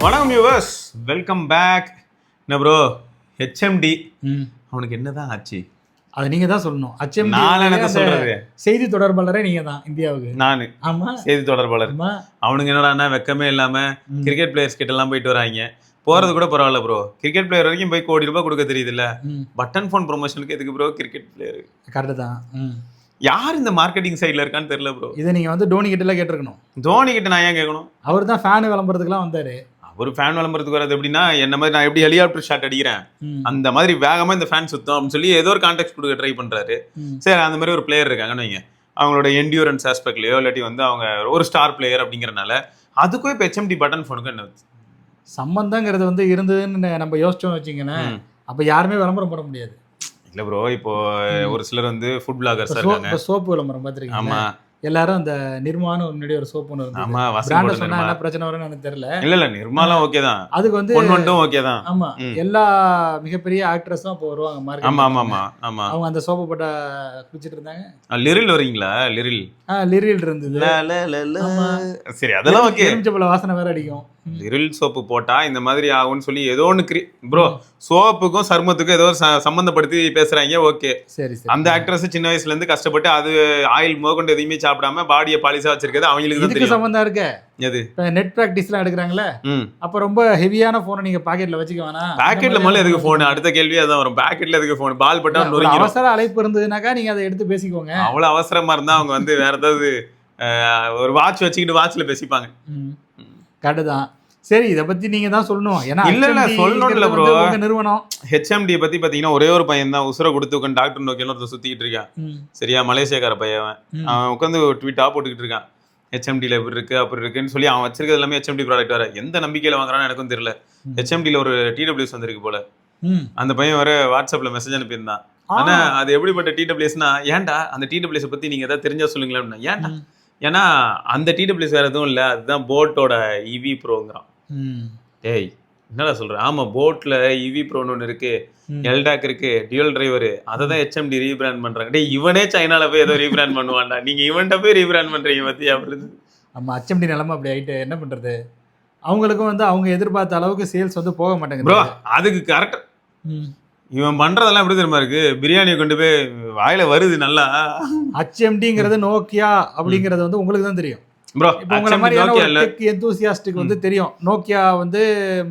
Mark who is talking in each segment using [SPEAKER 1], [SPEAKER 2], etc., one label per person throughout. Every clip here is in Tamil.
[SPEAKER 1] வணக்கம் வியூவர்ஸ், வெல்கம் பேக். என்ன ப்ரோ, ஹெச்எம்டி அவனுக்கு என்னதான் ஆச்சு?
[SPEAKER 2] அதை நீங்க தான் சொல்லணும்.
[SPEAKER 1] நான் என்ன சொல்றது?
[SPEAKER 2] செய்தி தொடர்பாளரே நீங்க தான் இந்தியாவுக்கு.
[SPEAKER 1] நானு
[SPEAKER 2] ஆமா,
[SPEAKER 1] செய்தி தொடர்பாளர். அவனுக்கு என்னடா வெக்கமே இல்லாம கிரிக்கெட் பிளேயர்ஸ் கிட்ட எல்லாம் போயிட்டு வராங்க. போறது கூட பரவாயில்ல ப்ரோ, கிரிக்கெட் பிளேயர் வரைக்கும் போய் கோடி ரூபாய் கொடுக்க தெரியுது இல்ல. பட்டன் போன் ப்ரொமோஷனுக்கு எதுக்கு ப்ரோ கிரிக்கெட் பிளேயர்?
[SPEAKER 2] கரெக்ட் தான்.
[SPEAKER 1] யார் இந்த மார்க்கெட்டிங் சைட்ல இருக்கான்னு தெரியல ப்ரோ.
[SPEAKER 2] இதை நீங்க வந்து டோனி கிட்ட எல்லாம் கேட்டிருக்கணும்.
[SPEAKER 1] தோனி கிட்ட நான் ஏன் கேட்கணும்?
[SPEAKER 2] அவர் தான் ஃபேன் விளம்பரத்துக்குலாம் வந்தாரு.
[SPEAKER 1] ஒரு ஃபேன் விளம்பரத்துக்கு வராது எப்படின்னா, என்ன மாதிரி நான் எப்படி ஹெலிகாப்டர் ஷாட் அடிக்கிறேன் அந்த மாதிரி வேகமா இந்த ஃபேன் சுத்தம் அப்படின்னு சொல்லி ஏதோ ஒரு கான்டெக்ட் கொடுக்க ட்ரை பண்றாரு. சரி, அந்த மாதிரி ஒரு பிளேயர் இருக்காங்கன்னு வைங்க, அவங்களோட என்டியூரன்ஸ் ஆஸ்பெக்ட்லயோ இல்லாட்டி வந்து அவங்க ஒரு ஸ்டார் பிளேயர் அப்படிங்கறனால அதுக்கும் இப்போ ஹெச்எம்டி பட்டன் ஃபோனுக்கு என்ன
[SPEAKER 2] சம்பந்தங்கிறது வந்து இருந்ததுன்னு நம்ம யோசிச்சோம்னு வச்சிங்கன்னா, அப்ப யாருமே விளம்பரம் பண்ண முடியாது.
[SPEAKER 1] இல்ல ப்ரோ, இப்போ ஒரு சிலர் வந்து ஃபுட் பிளாகர்ஸ் இருக்காங்க.
[SPEAKER 2] சோப்பு விளம்பரம் பார்த்திருக்கீங்க?
[SPEAKER 1] ஆமா,
[SPEAKER 2] எல்லாரும் அந்த நிர்மான்னு முன்னாடி ஒரு சோப்பு ஒன்று இருந்தது.
[SPEAKER 1] ஆமா,
[SPEAKER 2] பிராண்ட சொன்னா என்ன பிரச்சனை வரும்னு எனக்கு தெரியல.
[SPEAKER 1] இல்ல நிர்மாலாம் ஓகே தான்,
[SPEAKER 2] அதுக்கு வந்து
[SPEAKER 1] பொன்வண்டும் ஓகே தான்.
[SPEAKER 2] ஆமா, எல்லா மிகப்பெரிய ஆக்ட்ரஸும் அப்போ வருவாங்க மார்க்கெட்.
[SPEAKER 1] ஆமா ஆமா ஆமா ஆமா,
[SPEAKER 2] அவங்க அந்த சோப்பு போட்டா குடிச்சிட்டு இருந்தாங்க.
[SPEAKER 1] லிரில் வரீங்களா?
[SPEAKER 2] லிரில் இருந்தது.
[SPEAKER 1] சரி, அதெல்லாம் ஓகே.
[SPEAKER 2] எலுமிச்சம்பழ வாசனை வேற அடிக்கும்.
[SPEAKER 1] லிரில் சோப்பு போட்டா இந்த மாதிரி ஆகும்னு சொல்லி ஏதோ ஒன்று ப்ரோ, சோப்புக்கும் சருமத்துக்கும் ஏதோ சம்பந்தப்படுத்தி பேசுறாங்க. ஓகே,
[SPEAKER 2] சரி சரி.
[SPEAKER 1] அந்த ஆக்ட்ரஸ் சின்ன வயசுல இருந்து கஷ்டப்பட்டு அது ஆயில் முதற்கொண்டு எதையுமே சாப்பிடாம பாடியை பாலிசா வச்சிருக்கிறது அவங்களுக்கு தான் தெரியும்.
[SPEAKER 2] சம்பந்தம் இருக்கு.
[SPEAKER 1] எது?
[SPEAKER 2] நெட் பிராக்டிஸ்லாம் எடுக்கிறாங்களே, அப்ப ரொம்ப ஹெவியான போனை நீங்க பாக்கெட்ல வச்சுக்க வேணாம்.
[SPEAKER 1] பாக்கெட்ல மேல எதுக்கு போன்? அடுத்த கேள்வி அதான் வரும். பாக்கெட்ல எதுக்கு போன்? பால் பட்டா
[SPEAKER 2] அவசர அழைப்பு இருந்ததுனாக்கா நீங்க அதை எடுத்து பேசிக்கோங்க.
[SPEAKER 1] அவ்வளவு அவசரமா இருந்தா அவங்க வந்து வேற ஏதாவது ஒரு வாட்ச் வச்சுக்கிட்டு வாட்ச்ல பேசிப்பாங்க.
[SPEAKER 2] கரெக்ட் தான். சரி, இத பத்தி நீங்க தான் சொல்லணும். ஏன்னா
[SPEAKER 1] இல்ல சொல்லணும்ல ப்ரோ,
[SPEAKER 2] நிறுவனம்
[SPEAKER 1] ஹெச்எம்டி பத்தி பாத்தீங்கன்னா ஒரே ஒரு பையன் தான் உசுர கொடுத்து உட்காந்து டாக்டர் நோக்கில ஒருத்தர் சுத்திட்டு இருக்கான். சரியா, மலேசியாக்கார பையன். அவன் உட்காந்து ட்வீட்டா போட்டுக்கிட்டு இருக்கான், ஹெச்எம்டில இப்படி இருக்கு அப்படி இருக்குன்னு சொல்லி. அவன் வச்சிருக்கிறது எல்லாமே ஹெச்எம்டி ப்ராடக்ட். வர எந்த நம்பிக்கையில வாங்குறான்னு எனக்கும் தெரியல. ஹெச்எம்டில ஒரு டிடபிள்யூஎஸ் வந்திருக்கு போல. அந்த பையன் வர வாட்ஸ்அப்ல மெசேஜ் அனுப்பியிருந்தான். ஆனா அது எப்படிப்பட்ட டிடபிள்யூஎஸ்னா, ஏன்டா அந்த டிடபிள்யூஎஸ் பத்தி நீங்க ஏதாவது தெரிஞ்சா சொல்லுங்களேன் அப்படின்னா. ஏன்டா? ஏன்னா அந்த டிடபிள்யூஎஸ் வேற எதுவும் இல்ல, அதுதான் போட்டோட இவி ப்ரோங்கிறான். டேய், என்னடா சொல்றேன்? ஆமா, போட்ல இவி ப்ரோன்னு ஒன்று இருக்கு, எல்டாக் இருக்கு, டியூல் டிரைவர். அதை தான் ஹெச்எம்டி ரீபிராண்ட் பண்றாங்க. டேய், இவனே சைனால போய் ஏதோ ரீபிராண்ட் பண்ணுவான்டா, நீங்க இவன்ட்ட போய் ரீபிராண்ட் பண்றீங்க பத்தி அப்படி.
[SPEAKER 2] ஆமா, ஹெச்எம்டி நிலைமை அப்படி ஆயிட்டு என்ன பண்றது? அவங்களுக்கும் வந்து அவங்க எதிர்பார்த்த அளவுக்கு சேல்ஸ் வந்து போக மாட்டேங்குது
[SPEAKER 1] ப்ரோ. அதுக்கு கரெக்ட் இவன் பண்றதெல்லாம் எப்படி தெரியுமா இருக்கு? பிரியாணியை கொண்டு போய் வாயில வருது நல்லா.
[SPEAKER 2] ஹெச்எம்டிங்கிறது நோக்கியா அப்படிங்கறது வந்து உங்களுக்கு தான் தெரியும்
[SPEAKER 1] ப்ரோ.
[SPEAKER 2] இப்போ உங்களை மாதிரியான ஒரு டெக் எந்தூசியாஸ்டுக்கு வந்து தெரியும். நோக்கியா வந்து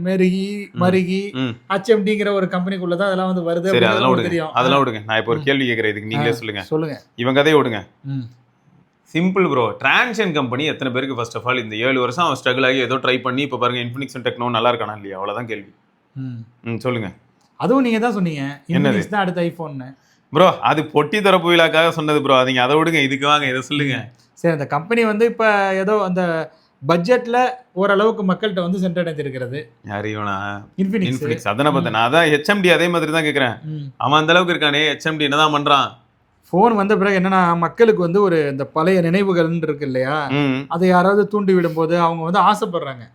[SPEAKER 2] மருகி ஹெச்எம்டிங்கிற ஒரு கம்பெனிக்குள்ள தான் அதெல்லாம் வந்து வருது.
[SPEAKER 1] சரி, அதெல்லாம் தெரியும். அதெல்லாம் விடுங்க. நான் இப்போ ஒரு கேள்வி கேட்கறேன், இதுக்கு நீங்களே சொல்லுங்க. இவன் கதையை விடுங்க. Simple bro. டிரான்ஷன் கம்பெனி எத்தனை பேருக்கு ஃபர்ஸ்ட் ஆஃப் ஆல் இந்த 7 வருஷம் அவன் ஸ்ட்ரகிள் ஆகி ஏதோ ட்ரை பண்ணி இப்போ பாருங்க இன்ஃபினிக்ஸ் டெக்னோ நல்லா இருக்கானா இல்லையா? அவ்வளவுதான் கேள்வி. சொல்லுங்க.
[SPEAKER 2] அதுவும் நீங்க தான் சொன்னீங்க, இன்ஃபினிக்ஸ் தான் அடுத்த ஐபோன்
[SPEAKER 1] ப்ரோ. அது பொட்டி தரப்பு விழாக்காக சொன்னது ப்ரோ. நீங்க அதை விடுங்க, இதுக்கு வாங்க, இதை சொல்லுங்க.
[SPEAKER 2] சரி, அந்த கம்பெனி வந்து இப்ப ஏதோ அந்த பட்ஜெட்ல ஓரளவுக்கு மக்கள்கிட்ட வந்து சென்றடைஞ்சிருக்கிறது.
[SPEAKER 1] யாரு இவனா? இன்ஃபினிக்ஸ். அதான பார்த்தேன். நான் அதான் ஹெச்எம்டி அதே மாதிரி தான் கேட்கறேன். அவன் அந்த அளவுக்கு இருக்கானே, ஹெச்எம்டி என்னதான் பண்றான்?
[SPEAKER 2] போன் வந்த பிறகு என்னன்னா, மக்களுக்கு வந்து ஒரு இந்த பழைய நினைவுகள் இருக்கு இல்லையா, அதை யாராவது தூண்டி விடும் போது அவங்க வந்து ஆசைப்படுறாங்க.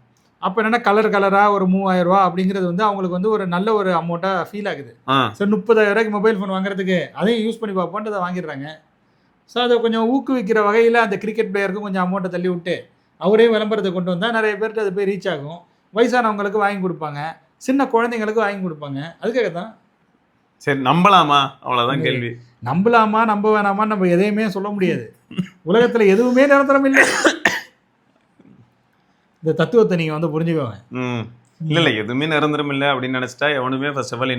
[SPEAKER 2] அப்ப என்னன்னா கலரா ஒரு 3000 ரூபாய் அப்படிங்கிறது வந்து அவங்களுக்கு வந்து ஒரு நல்ல ஒரு அமௌண்ட்டா ஃபீல் ஆகுது. ஸோ 30,000 ரூபாய்க்கு மொபைல் ஃபோன் வாங்குறதுக்கு அதையும் யூஸ் பண்ணி பார்ப்போன்ட்டு அதை வாங்கிடுறாங்க. ஸோ அதை கொஞ்சம் ஊக்குவிக்கிற வகையில் அந்த கிரிக்கெட் பிளேயருக்கும் கொஞ்சம் அமௌண்ட்டை தள்ளி விட்டு அவரே விளம்பரத்தை கொண்டு வந்தால் நிறைய பேர்கிட்ட அது போய் ரீச் ஆகும். வயசானவங்களுக்கு வாங்கி கொடுப்பாங்க, சின்ன குழந்தைங்களுக்கு வாங்கி கொடுப்பாங்க. அதுக்காக தான்.
[SPEAKER 1] சரி, நம்பலாமா? அவ்வளோதான் கேள்வி.
[SPEAKER 2] நம்பலாமா நம்ப வேணாமான்னு நம்ம எதையுமே சொல்ல முடியாது. உலகத்தில் எதுவுமே நிரந்தரம் இல்லை. இந்த தத்துவத்தை நீங்க வந்து புரிஞ்சுக்கோங்க.
[SPEAKER 1] இல்ல எதுவுமே நிரந்தரம் இல்லை அப்படின்னு நினைச்சிட்டா எவனுமே ஃபர்ஸ்ட் ஆஃப் ஆல்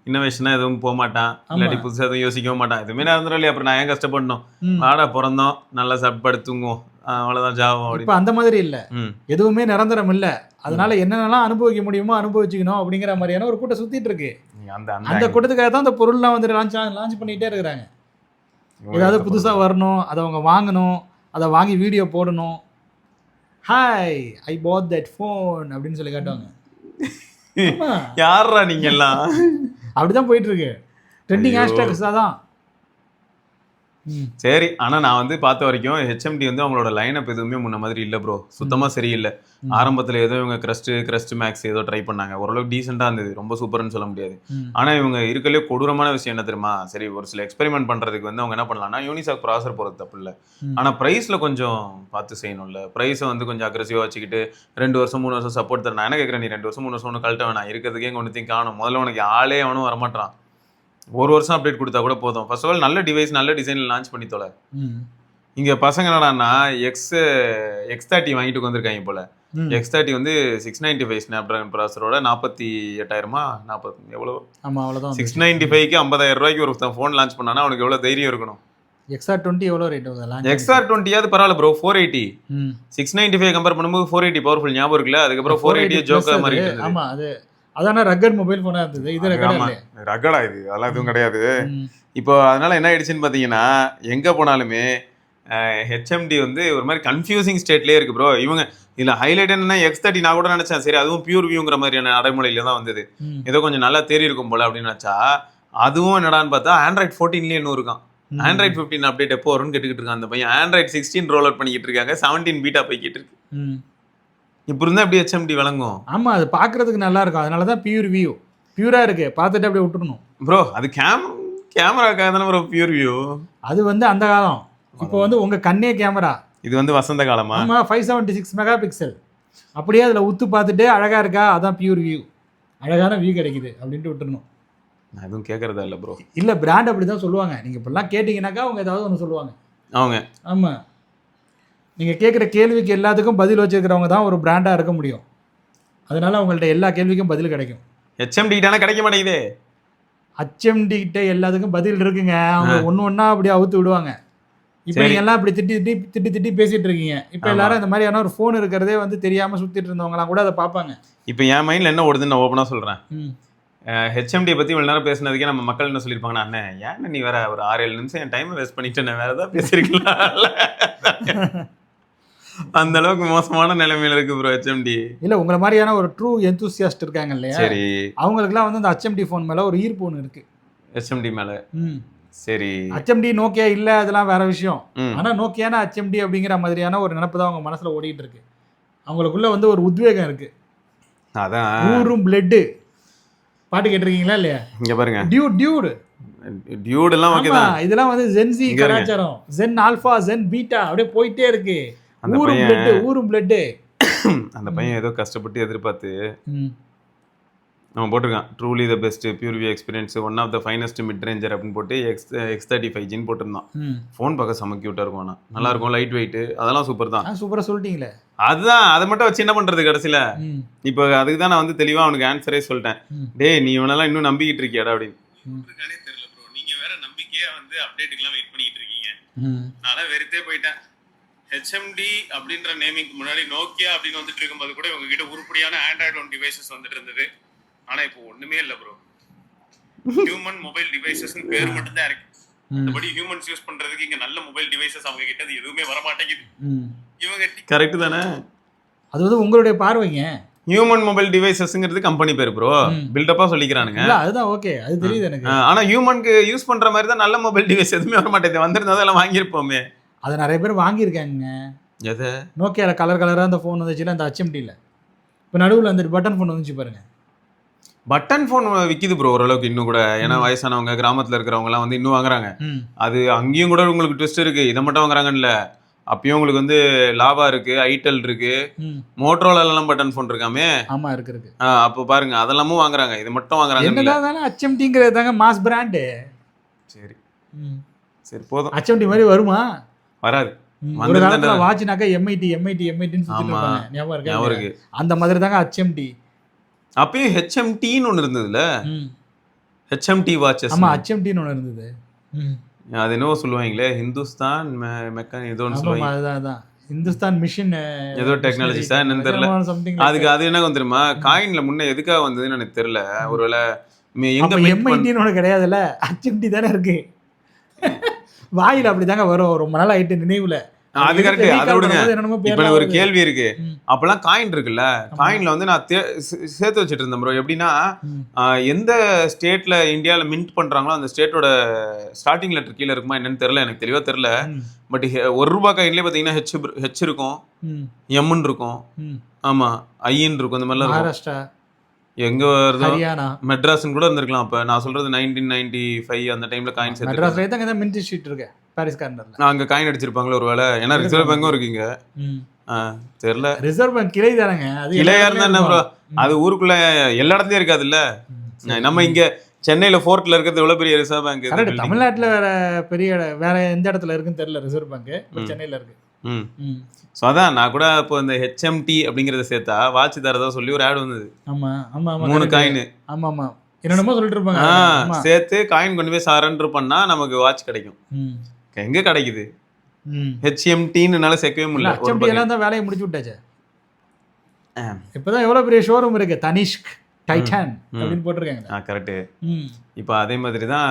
[SPEAKER 1] இன்னோவேஷனா எதுவும் போக மாட்டான், இல்லாட்டி புதுசாக எதுவும் யோசிக்கவும் மாட்டான். எதுவுமே நிரந்தரம் இல்லையா, அப்புறம் நான் ஏன் கஷ்டப்படணும்? வாடா பிறந்தோம், நல்லா சாப்பாடு தூங்குவோம், அவ்வளவுதான் ஜாபம். இப்ப
[SPEAKER 2] அந்த மாதிரி இல்ல, எதுவுமே நிரந்தரம் இல்ல. அதனால என்னென்னலாம் அனுபவிக்க முடியுமோ அனுபவிச்சுக்கணும் அப்படிங்கிற மாதிரியான ஒரு கூட்டம் சுத்திட்டு இருக்கு. அந்த கூட்டத்துக்காக தான் அந்த பொருள்லாம் வந்து லான்ச் பண்ணிட்டே இருக்கிறாங்க. ஏதாவது புதுசா வரணும், அதை அவங்க வாங்கணும், அதை வாங்கி வீடியோ போடணும். Hi, I bought that phone அப்படின்னு சொல்லி காட்டுவாங்க.
[SPEAKER 1] யாரா நீங்க எல்லாம்?
[SPEAKER 2] அப்படிதான் போயிட்டு இருக்கு. ட்ரெண்டிங் ஹேஷ்டேக்ஸ் தான்.
[SPEAKER 1] சரி. ஆனா நான் வந்து பார்த்த வரைக்கும் ஹெச்எம்டி வந்து அவங்களோட லைனப் எதுவுமே முன்ன மாதிரி இல்ல ப்ரோ. சுத்தமா சரியில்லை. ஆரம்பத்துல ஏதோ இவங்க கிரஸ்ட் மேக்ஸ் ஏதோ ட்ரை பண்ணாங்க. ஓரளவுக்கு டீசெண்டா இருந்தது. ரொம்ப சூப்பர்னு சொல்ல முடியாது. ஆனா இவங்க இருக்கலே கொடூரமான விஷயம் என்ன தெரியுமா? சரி, ஒரு சில எக்ஸ்பெரிமெண்ட் பண்றதுக்கு வந்து அவங்க என்ன பண்ணலாம்னா யூனிசாக் ப்ராசர் போறது தப்பு இல்ல. ஆனா பிரைஸ்ல கொஞ்சம் பார்த்து செய்யணும்ல. பிரைஸை வந்து கொஞ்சம் அக்ரெசிவா வச்சுக்கிட்டு 2 வருஷம் 3 வருஷம் சப்போர்ட் தரேன். நான் என்ன கேட்கறேன், நீ 2 வருஷம் 3 வருஷம் ஒன்று கழட்ட வேணாம். இருக்கிறதுக்கே இங்க ஒன்றுத்தையும் காணும். முதல்ல உனக்கு ஆளே அவனும் வரமாட்டான். ஒரு வருஷம் அப்டேட் கொடுத்தா கூட போதும். ஃபர்ஸ்ட் ஆஃப் ஆல் நல்ல டிவைஸ் நல்ல டிசைனில் லான்ச் பண்ணி தொலை. இங்கே பசங்க என்னடான்னா X30 வாங்கிட்டு வந்திருக்காங்க போல. X30 வந்து 695 ஸ்னாப் ட்ராகன் ப்ராசரோட 48,000 40 எவ்வளோ?
[SPEAKER 2] ஆமாம், அவ்வளோதான்.
[SPEAKER 1] 695க்கு 50,000 ரூபாய்க்கு ஒரு ஃபோன் லான்ச் பண்ணானா அவனுக்கு எவ்வளோ தைரியம் இருக்கணும்?
[SPEAKER 2] XR20 எவ்வளோ ரேட் ஆகுது?
[SPEAKER 1] XR20 பரவாயில்ல ப்ரோ. 480 695 கம்பேர் பண்ணும்போது 480 பவர்ஃபுல் ஞாபகம் இருக்குல்ல. அதுக்கப்புறம் 480 ஜோக்கர் மாதிரி இருந்தது.
[SPEAKER 2] ஆமா, அது அதான ரகட் மொபைல் போனா இருந்தது. இது
[SPEAKER 1] ரகடா இது, அதெல்லாம் எதுவும் கிடையாது. இப்போ அதனால என்ன ஆயிடுச்சுன்னு பார்த்தீங்கன்னா, எங்க போனாலுமே ஹெச்எம்டி வந்து ஒரு மாதிரி கன்ஃபியூசிங் ஸ்டேட்லேயே இருக்கு ப்ரோ. இவங்க இதில் ஹைலைட் என்னன்னா X30 நான் கூட நினைச்சேன், சரி அதுவும் பியூர் வியூங்கிற மாதிரியான நடைமுறையில தான் வந்தது. ஏதோ கொஞ்சம் நல்லா தேறி இருக்கும் போல அப்படின்னு நினைச்சா, அதுவும் என்னடான்னு பார்த்தா Android 14 இன்னும் இருக்கான். Android 15 அப்டேட் எப்போ வரும்னு கேட்டுக்கிட்டு இருக்கான் அந்த பையன். Android 16 ரோல் அவுட் பண்ணிக்கிட்டு இருக்காங்க. 17 பீட்டா போய்கிட்டு இருக்கு. இப்போ இருந்தால் எப்படி ஹெச்எம்டி விளங்கும்?
[SPEAKER 2] ஆமாம், அது பார்க்கறதுக்கு நல்லா இருக்கும். அதனால தான் பியூர் வியூ. பியூராக இருக்கு, பார்த்துட்டு அப்படியே விட்டுறணும்
[SPEAKER 1] ப்ரோ. அது கேமராக்காக தானே ப்ரோ பியூர் வியூ.
[SPEAKER 2] அது வந்து அந்த காலம். இப்போ வந்து உங்கள் கண்ணே கேமரா.
[SPEAKER 1] இது வந்து வசந்த காலமா?
[SPEAKER 2] ஆமாம், 576 மெகா பிக்சல். அப்படியே அதில் உத்து பார்த்துட்டு அழகாக இருக்கா, அதான் பியூர் வியூ. அழகான வியூ கிடைக்குது அப்படின்ட்டு விட்டுறணும்.
[SPEAKER 1] நான் எதுவும் கேட்குறதா இல்லை ப்ரோ.
[SPEAKER 2] இல்லை, பிராண்ட் அப்படி தான் சொல்லுவாங்க. நீங்கள் இப்படிலாம் கேட்டிங்கனாக்கா அவங்க ஏதாவது ஒன்று சொல்லுவாங்க
[SPEAKER 1] அவங்க.
[SPEAKER 2] ஆமாம், நீங்கள் கேட்குற கேள்விக்கு எல்லாத்துக்கும் பதில் வச்சுருக்கிறவங்க தான் ஒரு பிராண்டாக இருக்க முடியும். அதனால அவங்கள்ட்ட எல்லா கேள்விக்கும் பதில் கிடைக்கும்.
[SPEAKER 1] ஹெச்எம்டி கிட்ட கிடைக்க மாட்டேங்குது.
[SPEAKER 2] ஹெச்எம்டி கிட்ட எல்லாத்துக்கும் பதில் இருக்குங்க. அவங்க ஒன்று ஒன்றா அப்படியே அவுத்து விடுவாங்க. இப்போ நீங்கள் எல்லாம் இப்படி திட்டி பேசிட்டு இருக்கீங்க. இப்போ எல்லாரும் இந்த மாதிரியான ஒரு ஃபோன் இருக்கிறதே வந்து தெரியாமல் சுற்றிட்டு இருந்தவங்களாம் கூட அதை பார்ப்பாங்க.
[SPEAKER 1] இப்போ என் மைண்டில் என்ன ஓடுதுன்னு நான் ஓப்பனாக சொல்கிறேன். ஹெச்எம்டியை பற்றி இவ்வளோ நேரம் பேசினதுக்கே நம்ம மக்கள் என்ன சொல்லியிருப்பாங்கன்னா, அண்ணே ஏன் நீ வேற ஒரு 6-7 நிமிஷம் என் டைமை வேஸ்ட் பண்ணிட்டு நான் வேறு ஏதாவது பேசியிருக்கலாம். அந்த அளவுக்கு மோசமான நிலைமையில இருக்கு ப்ரோ ஹெச்எம்டி.
[SPEAKER 2] இல்ல, உங்களை மாதிரியான ஒரு ட்ரூ எந்தூசியாஸ்ட் இருக்காங்க இல்லையா?
[SPEAKER 1] சரி,
[SPEAKER 2] அவங்களுக்குலாம் வந்து அந்த ஹெச்எம்டி ஃபோன் மேல ஒரு ஈர்ப்பு ஒன்று இருக்கு.
[SPEAKER 1] ஹெச்எம்டி மேல. சரி,
[SPEAKER 2] ஹெச்எம்டி நோக்கியா இல்ல, அதெல்லாம் வேற விஷயம். ஆனா நோக்கியானா ஹெச்எம்டி அப்படிங்கிற மாதிரியான ஒரு நினைப்பு தான் அவங்க மனசுல ஓடிட்டு இருக்கு. அவங்களுக்குள்ள வந்து ஒரு உத்வேகம் இருக்கு.
[SPEAKER 1] அதான்
[SPEAKER 2] ஊரும் பிளட் பாட்டு கேட்டிருக்கீங்களா இல்லையா?
[SPEAKER 1] இங்க பாருங்க,
[SPEAKER 2] டியூட் எல்லாம் ஓகே தான். இதெல்லாம் வந்து ஜென்சி கலாச்சாரம். ஜென் ஆல்பா, ஜென் பீட்டா அப்படியே போயிட்டே இருக்கு. ஊரும் பிளட்.
[SPEAKER 1] அந்த பையன் ஏதோ கஷ்டப்பட்டு எதிர்பார்த்து அவன் போட்டிருக்கான், truly the best pure view experience, one of the finest mid ranger அப்படின்னு போட்டு X35 போட்டிருந்தான். ஃபோன் பார்க்க செம கியூட்டா இருக்கும். ஆனால் நல்லா இருக்கும், லைட் வெயிட், அதெல்லாம் சூப்பர் தான்.
[SPEAKER 2] சூப்பரா சொல்லிட்டீங்களே.
[SPEAKER 1] அதுதான், அதை மட்டும் வச்சு என்ன பண்றது கடைசியில? இப்போ அதுக்கு தான் நான் வந்து தெளிவா அவனுக்கு ஆன்சரே சொல்லிட்டேன். டே, நீ இவனெல்லாம் இன்னும் நம்பிக்கிட்டு இருக்கியாடா அப்படின்னு. தெரியல ப்ரோ, நீங்க வேற நம்பிக்கையா வந்து அப்டேட்டுக்கெல்லாம் வெயிட் பண்ணிட்டு இருக்கீங்க. நான் வெறுத்தே போயிட்டேன். ஹெச்எம்டி அப்படின்ற நேமிங்க்கு முன்னாடி நோக்கியா அப்படின்னு வந்துட்டு இருக்கும்போது கூட உங்ககிட்ட உருப்படியான ஆண்ட்ராய்டு ஒன் டிவைசஸ் வந்துட்டு இருந்தது. ஆனா இப்போ ஒண்ணுமே இல்ல ப்ரோ. ஹியூமன் மொபைல் டிவைசஸ் பேர் மட்டும் தான் இருக்கு. மற்றபடி ஹியூமன்ஸ் யூஸ் பண்றதுக்கு இங்க நல்ல மொபைல் டிவைசஸ் அவங்க கிட்ட எதுவுமே வர மாட்டேங்குது. இவங்க கரெக்ட் தானே?
[SPEAKER 2] அது வந்து உங்களுடைய பார்வைங்க.
[SPEAKER 1] ஹியூமன் மொபைல் டிவைசஸ்ங்கிறது கம்பெனி பேர் ப்ரோ. பில்டப்பா சொல்லிக்கிறானுங்க.
[SPEAKER 2] அதுதான் ஓகே, அது தெரியுது எனக்கு.
[SPEAKER 1] ஆனா ஹியூமனுக்கு யூஸ் பண்ற மாதிரி தான் நல்ல மொபைல் டிவைஸ் எதுவுமே வர மாட்டேங்குது. வந்திருந்தா அதெல்லாம் வாங்கியிருப்போமே. அதை
[SPEAKER 2] நிறைய பேர் வாங்கியிருக்காங்க.
[SPEAKER 1] எது?
[SPEAKER 2] நோக்கியால கலர் கலரா அந்த ஃபோன் வந்துச்சுல, அந்த ஹெச்எம்டியில் இப்போ நடுவில் அந்த பட்டன் ஃபோன் வந்துச்சு பாருங்க.
[SPEAKER 1] பட்டன் ஃபோன் விற்கிது ப்ரோ ஓரளவுக்கு இன்னும் கூட. ஏன்னா வயசானவங்க, கிராமத்தில் இருக்கிறவங்கலாம் வந்து இன்னும் வாங்குறாங்க. அது அங்கேயும் கூட உங்களுக்கு ட்விஸ்ட் இருக்கு. இதை மட்டும் வாங்குறாங்கன்னு அப்பயும் உங்களுக்கு வந்து லாவா இருக்கு, ஐடெல் இருக்கு, மோட்டோரோலாம் பட்டன் ஃபோன் இருக்காமே.
[SPEAKER 2] ஆமா, இருக்கு.
[SPEAKER 1] அப்போ பாருங்க, அதெல்லாமும் வாங்குறாங்க, இது மட்டும் வாங்குறாங்க.
[SPEAKER 2] என்னதான் ஹெச்எம்டிங்கிறது தாங்க மாஸ் பிராண்டு.
[SPEAKER 1] சரி சரி போதும்.
[SPEAKER 2] ஹெச்எம்டி மாதிரி வருமா?
[SPEAKER 1] வராது.
[SPEAKER 2] ஒரு காலத்துல வாட்ச்னாக்கா எம்ஐடின்னு சொல்லிட்டு ஞாபகம் இருக்கு. அந்த மாதிரி தாங்க ஹெச்எம்டி.
[SPEAKER 1] அப்பயும் ஹெச்எம்டின்னு ஒன்று இருந்ததுல, ஹெச்எம்டி வாட்சஸ்.
[SPEAKER 2] ஆமா, ஹெச்எம்டின்னு ஒன்று இருந்தது.
[SPEAKER 1] அது என்னவோ சொல்லுவாங்களே, ஹிந்துஸ்தான் ஏதோ ஒன்று சொல்லுவாங்க.
[SPEAKER 2] அதான் ஹிந்துஸ்தான் மிஷின்
[SPEAKER 1] ஏதோ டெக்னாலஜிஸா என்னன்னு தெரியல. அதுக்கு அது என்ன தெரியுமா, காயின்ல முன்ன எதுக்காக வந்ததுன்னு எனக்கு தெரியல. ஒருவேளை எங்க
[SPEAKER 2] எம்ஐடின்னு ஒன்று கிடையாதுல்ல, ஹெச்எம்டி தானே இருக்கு. வாயில் அப்படி தாங்க வரும். ரொம்ப நாள் ஆயிட்டு நினைவுல
[SPEAKER 1] அது கரெக்ட். அதை விடுங்க. இப்ப எனக்கு ஒரு கேள்வி இருக்கு.
[SPEAKER 2] ம்.
[SPEAKER 1] அப்பெல்லாம் காயின் இருக்குல்ல, காயின்ல வந்து நான் சேர்த்து வச்சுட்டு இருந்தேன் ப்ரோ. எப்படின்னா எந்த ஸ்டேட்ல இந்தியால மின்ட் பண்றாங்களோ அந்த ஸ்டேட்டோட ஸ்டார்டிங் லெட்டர் கீழே இருக்குமா என்னன்னு தெரியல, எனக்கு தெளிவா தெரியல. பட் ₹1 காயின்லயே பாத்தீங்கன்னா ஹெச் இருக்கும், எம்ன்னு இருக்கும், ஆமா ஐன்னு இருக்கும், இந்த மாதிரிலாம் இருக்கும்.
[SPEAKER 2] மகாராஷ்டிரா,
[SPEAKER 1] எங்க வருதோ
[SPEAKER 2] ஹரியானா,
[SPEAKER 1] மெட்ராஸ்ன்னு கூட இருந்திருக்கலாம். அப்ப நான் சொல்றது 1995 அந்த டைம்ல காயின் சேர்த்து
[SPEAKER 2] மெட்ராஸ்ல தான் இங்க மின்ட் ஷீட் இருக்கு பாரிஸ் கார்னர்ல.
[SPEAKER 1] நான் அங்க காயின் அடிச்சிருப்பாங்களோ ஒருவேளை. ஏன்னா ரிசர்வ் பேங்கும் இருக்குங்க. தெரியல.
[SPEAKER 2] ரிசர்வ் பேங்க் கிளை தானங்க அது.
[SPEAKER 1] கிளையா இருந்தா என்ன ப்ரோ, அது ஊருக்குள்ள எல்லா இடத்துலயும் இருக்காது இல்ல. நம்ம இங்க சென்னையில ஃபோர்ட்ல இருக்கிறது எவ்வளவு பெரிய ரிசர்வ் பேங்க்.
[SPEAKER 2] கரெக்ட். தமிழ்நாட்டுல வேற எந்த இடத்துல இருக்குன்னு தெரியல ரிசர்வ் பேங்க். சென்னையில இருக்கு.
[SPEAKER 1] ஸோ அதான் நான் கூட இப்போ இந்த ஹெச்எம்டி அப்படிங்கறத சேர்த்தா வாட்ச் தரதா சொல்லி ஒரு ஆட் வந்தது.
[SPEAKER 2] ஆமா ஆமா ஆமா,
[SPEAKER 1] 3 காயின்.
[SPEAKER 2] ஆமா ஆமா, என்னென்னமோ சொல்லிட்டு இருப்பாங்க.
[SPEAKER 1] சேர்த்து காயின் கொண்டு போய் சரண்டர் பண்ணா நமக்கு வாட்ச் கிடைக்கும். எங்க கிடைக்குது? ஹெச்எம்டின்னால சேர்க்கவே முடியல.
[SPEAKER 2] ஹெச்எம்டி எல்லாம் தான் வேலையை முடிச்சு விட்டாச்சு. இப்பதான் எவ்வளவு பெரிய ஷோரூம் இருக்கு, தனிஷ்க் டைட்டன் அப்படின்னு போட்டிருக்காங்க.
[SPEAKER 1] கரெக்ட். இப்போ அதே மாதிரி தான்,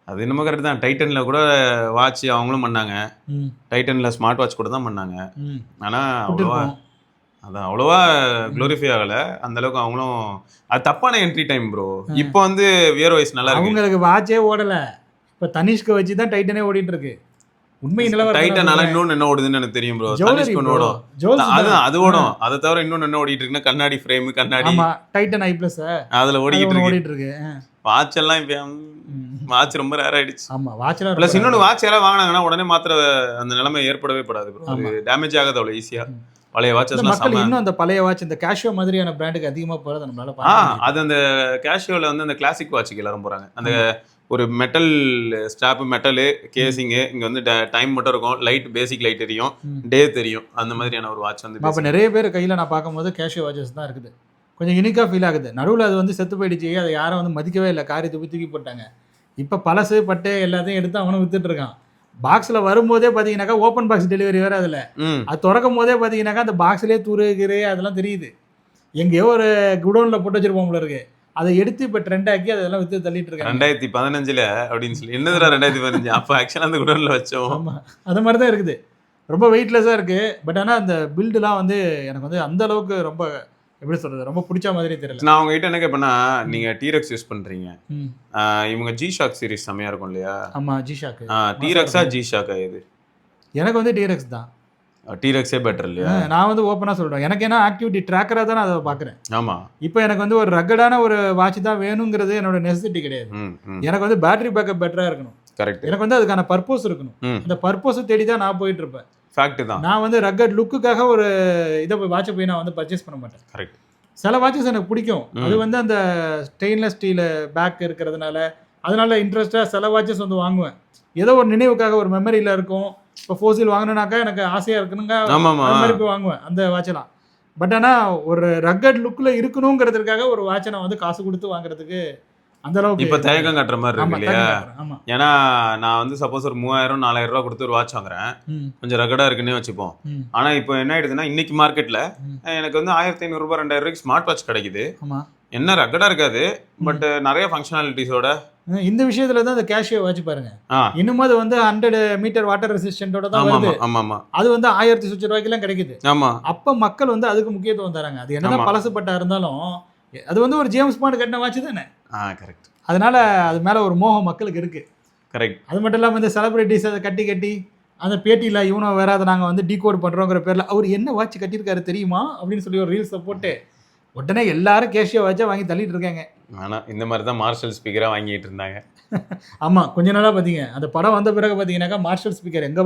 [SPEAKER 1] அது என்னமோ கரெக்ட் தான். டைட்டன்ல கூட வாட்ச் அவங்களும் பண்ணாங்க. டைட்டன்ல ஸ்மார்ட் வாட்ச் கூட தான் பண்ணாங்க. ஆனா அவ்வளோவா குளோரிஃபை ஆகல அந்த அளவுக்கு. அவங்களும் அது தப்பான என்ட்ரி டைம் ப்ரோ. இப்போ வந்து வியர் வைஸ் நல்லா இருக்கு.
[SPEAKER 2] அவங்களுக்கு வாட்சே ஓடல. இப்போ தனிஷ்க வச்சு தான் டைட்டனே ஓடிட்டு இருக்கு. உண்மை நிலவரம்.
[SPEAKER 1] டைட்டனால இன்னொன்னு என்ன ஓடுதுன்னு எனக்கு தெரியும் ப்ரோ. தனிஷ்க் ஒன்று ஓடும், அது ஓடும். அதை தவிர இன்னொன்னு என்ன ஓடிட்டு இருக்குன்னா கண்ணாடி ஃப்ரேம், கண்ணாடி.
[SPEAKER 2] ஆமா, டைட்டன் ஐ+, அதுல ஓடிட்டு இருக்கு.
[SPEAKER 1] வாட்ச் எல்லாம் இப்போ வாட்ச் ரொம்ப ரேர் ஆயிடுச்சு.
[SPEAKER 2] ஆமா, வாட்ச்ல
[SPEAKER 1] ப்ளஸ் இன்னொன்று வாட்ச் யாராவது வாங்கினாங்கன்னா உடனே மாத்திர அந்த நிலைமை ஏற்படவே படாது ப்ரோ. அது டேமேஜ் ஆகாது அவ்வளோ ஈஸியா. பழைய வாட்சஸ்
[SPEAKER 2] மக்கள் இன்னும் அந்த பழைய வாட்ச், இந்த கேஷியோ மாதிரியான பிராண்டுக்கு அதிகமா போறது நம்மளால பார்க்க.
[SPEAKER 1] அது அந்த கேஷியோல வந்து அந்த கிளாசிக் வாட்சுக்கு எல்லாரும் போறாங்க. அந்த ஒரு மெட்டல் ஸ்ட்ராப், மெட்டலு கேசிங்கு, இங்க வந்து டைம் மட்டும் இருக்கும், லைட், பேசிக் லைட் தெரியும், டே தெரியும், அந்த மாதிரியான ஒரு வாட்ச் வந்து.
[SPEAKER 2] அப்போ நிறைய பேர் கையில் நான் பார்க்கும்போது கேஷியோ வாட்சஸ் தான் இருக்குது. கொஞ்சம் யூனிக்காக ஃபீல் ஆகுது. நடுவில் அது வந்து செத்து போயிடுச்சு, அதை யாரும் வந்து மதிக்கவே இல்லை, காரி தூக்கி போட்டாங்க. இப்போ பழசு பட்டு எல்லாத்தையும் எடுத்து அவனும் வித்துட்டு இருக்கான். பாக்ஸில் வரும்போதே பார்த்தீங்கன்னாக்கா ஓப்பன் பாக்ஸ் டெலிவரி வேறு. அதில் அது திறக்கும் போதே பார்த்தீங்கன்னாக்கா அந்த பாக்ஸ்லேயே துருகிறே அதெல்லாம் தெரியுது. எங்கேயோ ஒரு குடோனில் போட்டு வச்சிருப்போம்ல இருக்கு. அதை எடுத்து இப்போ ட்ரெண்ட் ஆக்கி அதெல்லாம் வித்து தள்ளிட்டு இருக்காங்க.
[SPEAKER 1] 2015 அப்படின்னு சொல்லி. என்னதுடா 2015? அப்போ ஆக்சுவலாக அந்த குடோனில் வச்சோம்.
[SPEAKER 2] ஆமாம், அது மாதிரி தான் இருக்குது. ரொம்ப வெயிட்லெஸ்ஸாக இருக்குது. பட் ஆனால் அந்த பில்டுலாம் வந்து எனக்கு வந்து அந்த அளவுக்கு ரொம்ப எப்படி சொல்றது, ரொம்ப பிடிச்ச மாதிரி தெரியல.
[SPEAKER 1] நான் உங்ககிட்ட என்ன கேட்பேன்னா, நீங்க டீரெக்ஸ் யூஸ் பண்றீங்க, இவங்க ஜி-ஷாக் சீரிஸ் செமையா இருக்கும் இல்லையா?
[SPEAKER 2] ஆமா, ஜி-ஷாக்.
[SPEAKER 1] டீரெக்ஸா ஜி-ஷாக்கா? இது
[SPEAKER 2] எனக்கு வந்து டீரெக்ஸ் தான்.
[SPEAKER 1] டீரெக்ஸே பெட்டர் இல்லையா?
[SPEAKER 2] நான் வந்து ஓப்பனா சொல்றேன். எனக்கு என்ன ஆக்டிவிட்டி ட்ராக்கரா தான் நான் அதை பாக்குறேன்.
[SPEAKER 1] ஆமா,
[SPEAKER 2] இப்போ எனக்கு வந்து ஒரு ரக்கடான ஒரு வாட்ச் தான் வேணுங்கிறது என்னோட நெசசிட்டி கிடையாது. எனக்கு வந்து பேட்டரி பேக்கப் பெட்டரா இருக்கணும்.
[SPEAKER 1] கரெக்ட்.
[SPEAKER 2] எனக்கு வந்து அதுக்கான பர்பஸ் இருக்கணும். அந்த பர்பஸ் தேடி தான் நான் போயிட்டு இருப்பேன்.
[SPEAKER 1] ஃபேக்ட் தான்.
[SPEAKER 2] நான் வந்து ரக்கட் லுக்குக்காக ஒரு இதை வாட்சை போய் நான் வந்து பர்ச்சேஸ் பண்ண மாட்டேன்.
[SPEAKER 1] கரெக்ட்.
[SPEAKER 2] சில வாட்சஸ் எனக்கு பிடிக்கும். அது வந்து அந்த ஸ்டெயின்லெஸ் ஸ்டீல் பேக் இருக்கிறதுனால அதனால இன்ட்ரெஸ்டாக சில வாட்சஸ் வந்து வாங்குவேன். ஏதோ ஒரு நினைவுக்காக, ஒரு மெமரியில் இருக்கும். இப்போ ஃபோசில் வாங்கினாக்கா எனக்கு ஆசையாக இருக்கணுங்க, அந்த மாதிரி போய் வாங்குவேன் அந்த வாட்செல்லாம். பட் ஆனால் ஒரு ரக்கட் லுக்கில் இருக்கணுங்கிறதுக்காக ஒரு வாட்சை நான் வந்து காசு கொடுத்து வாங்குறதுக்கு அந்த அளவுக்கு
[SPEAKER 1] இப்போ தயக்கம் காட்டுற மாதிரி இருக்கு இல்லையா? ஏன்னா நான் வந்து சப்போஸ் ஒரு 3000-4000 ரூபா கொடுத்து ஒரு வாட்ச் வாங்குறேன், கொஞ்சம் ரகடா இருக்குன்னே வச்சுப்போம். ஆனா இப்போ என்ன ஆயிடுதுன்னா, இன்னைக்கு மார்க்கெட்ல எனக்கு வந்து 1500 ரூபாய் 2000 ரூபாய்க்கு ஸ்மார்ட் வாட்ச் கிடைக்குது. என்ன ரகடா இருக்காது, பட் நிறைய ஃபங்க்ஷனாலிட்டிஸோட.
[SPEAKER 2] இந்த விஷயத்துல தான் அந்த கேஷியோ வாட்ச் பாருங்க, இன்னும் அது வந்து 100 மீட்டர் வாட்டர் ரெசிஸ்டன்டோட தான் வருது. அது வந்து 1000 சுவிட்ச் ரூபாய்க்குலாம் கிடைக்குது. அப்ப மக்கள் வந்து அதுக்கு முக்கியத்துவம் தராங்க. அது என்னதான் பழசுப்பட்டா இருந்தாலும் அது வந்து ஒரு ஜேம்ஸ் பாண்ட் கட்டின வாட்ச் தானே.
[SPEAKER 1] கரெக்ட்.
[SPEAKER 2] அதனால அது மேல ஒரு மோகம் மக்களுக்கு இருக்கு.
[SPEAKER 1] கரெக்ட்.
[SPEAKER 2] அது மட்டும் இல்லாமல் இந்த செலிபிரிட்டிஸ் அதை கட்டி அந்த பேட்டியில் இவனும் வேற அதை நாங்கள் வந்து டீகோட் பண்ணுறோங்கிற பேரில் அவர் என்ன வாட்ச் கட்டியிருக்காரு தெரியுமா அப்படின்னு சொல்லி ஒரு ரீல்ஸை போட்டு உடனே எல்லாரும் கேஷியோ வாட்சை வாங்கி தள்ளிட்டு இருக்காங்க.
[SPEAKER 1] ஆனால் இந்த மாதிரி தான் மார்ஷல் ஸ்பீக்கராக வாங்கிட்டு இருந்தாங்க.
[SPEAKER 2] ஆமாம், கொஞ்ச நாளாக பார்த்தீங்க அந்த படம் வந்த பிறகு பார்த்தீங்கன்னாக்கா மார்ஷல் ஸ்பீக்கர் எங்கே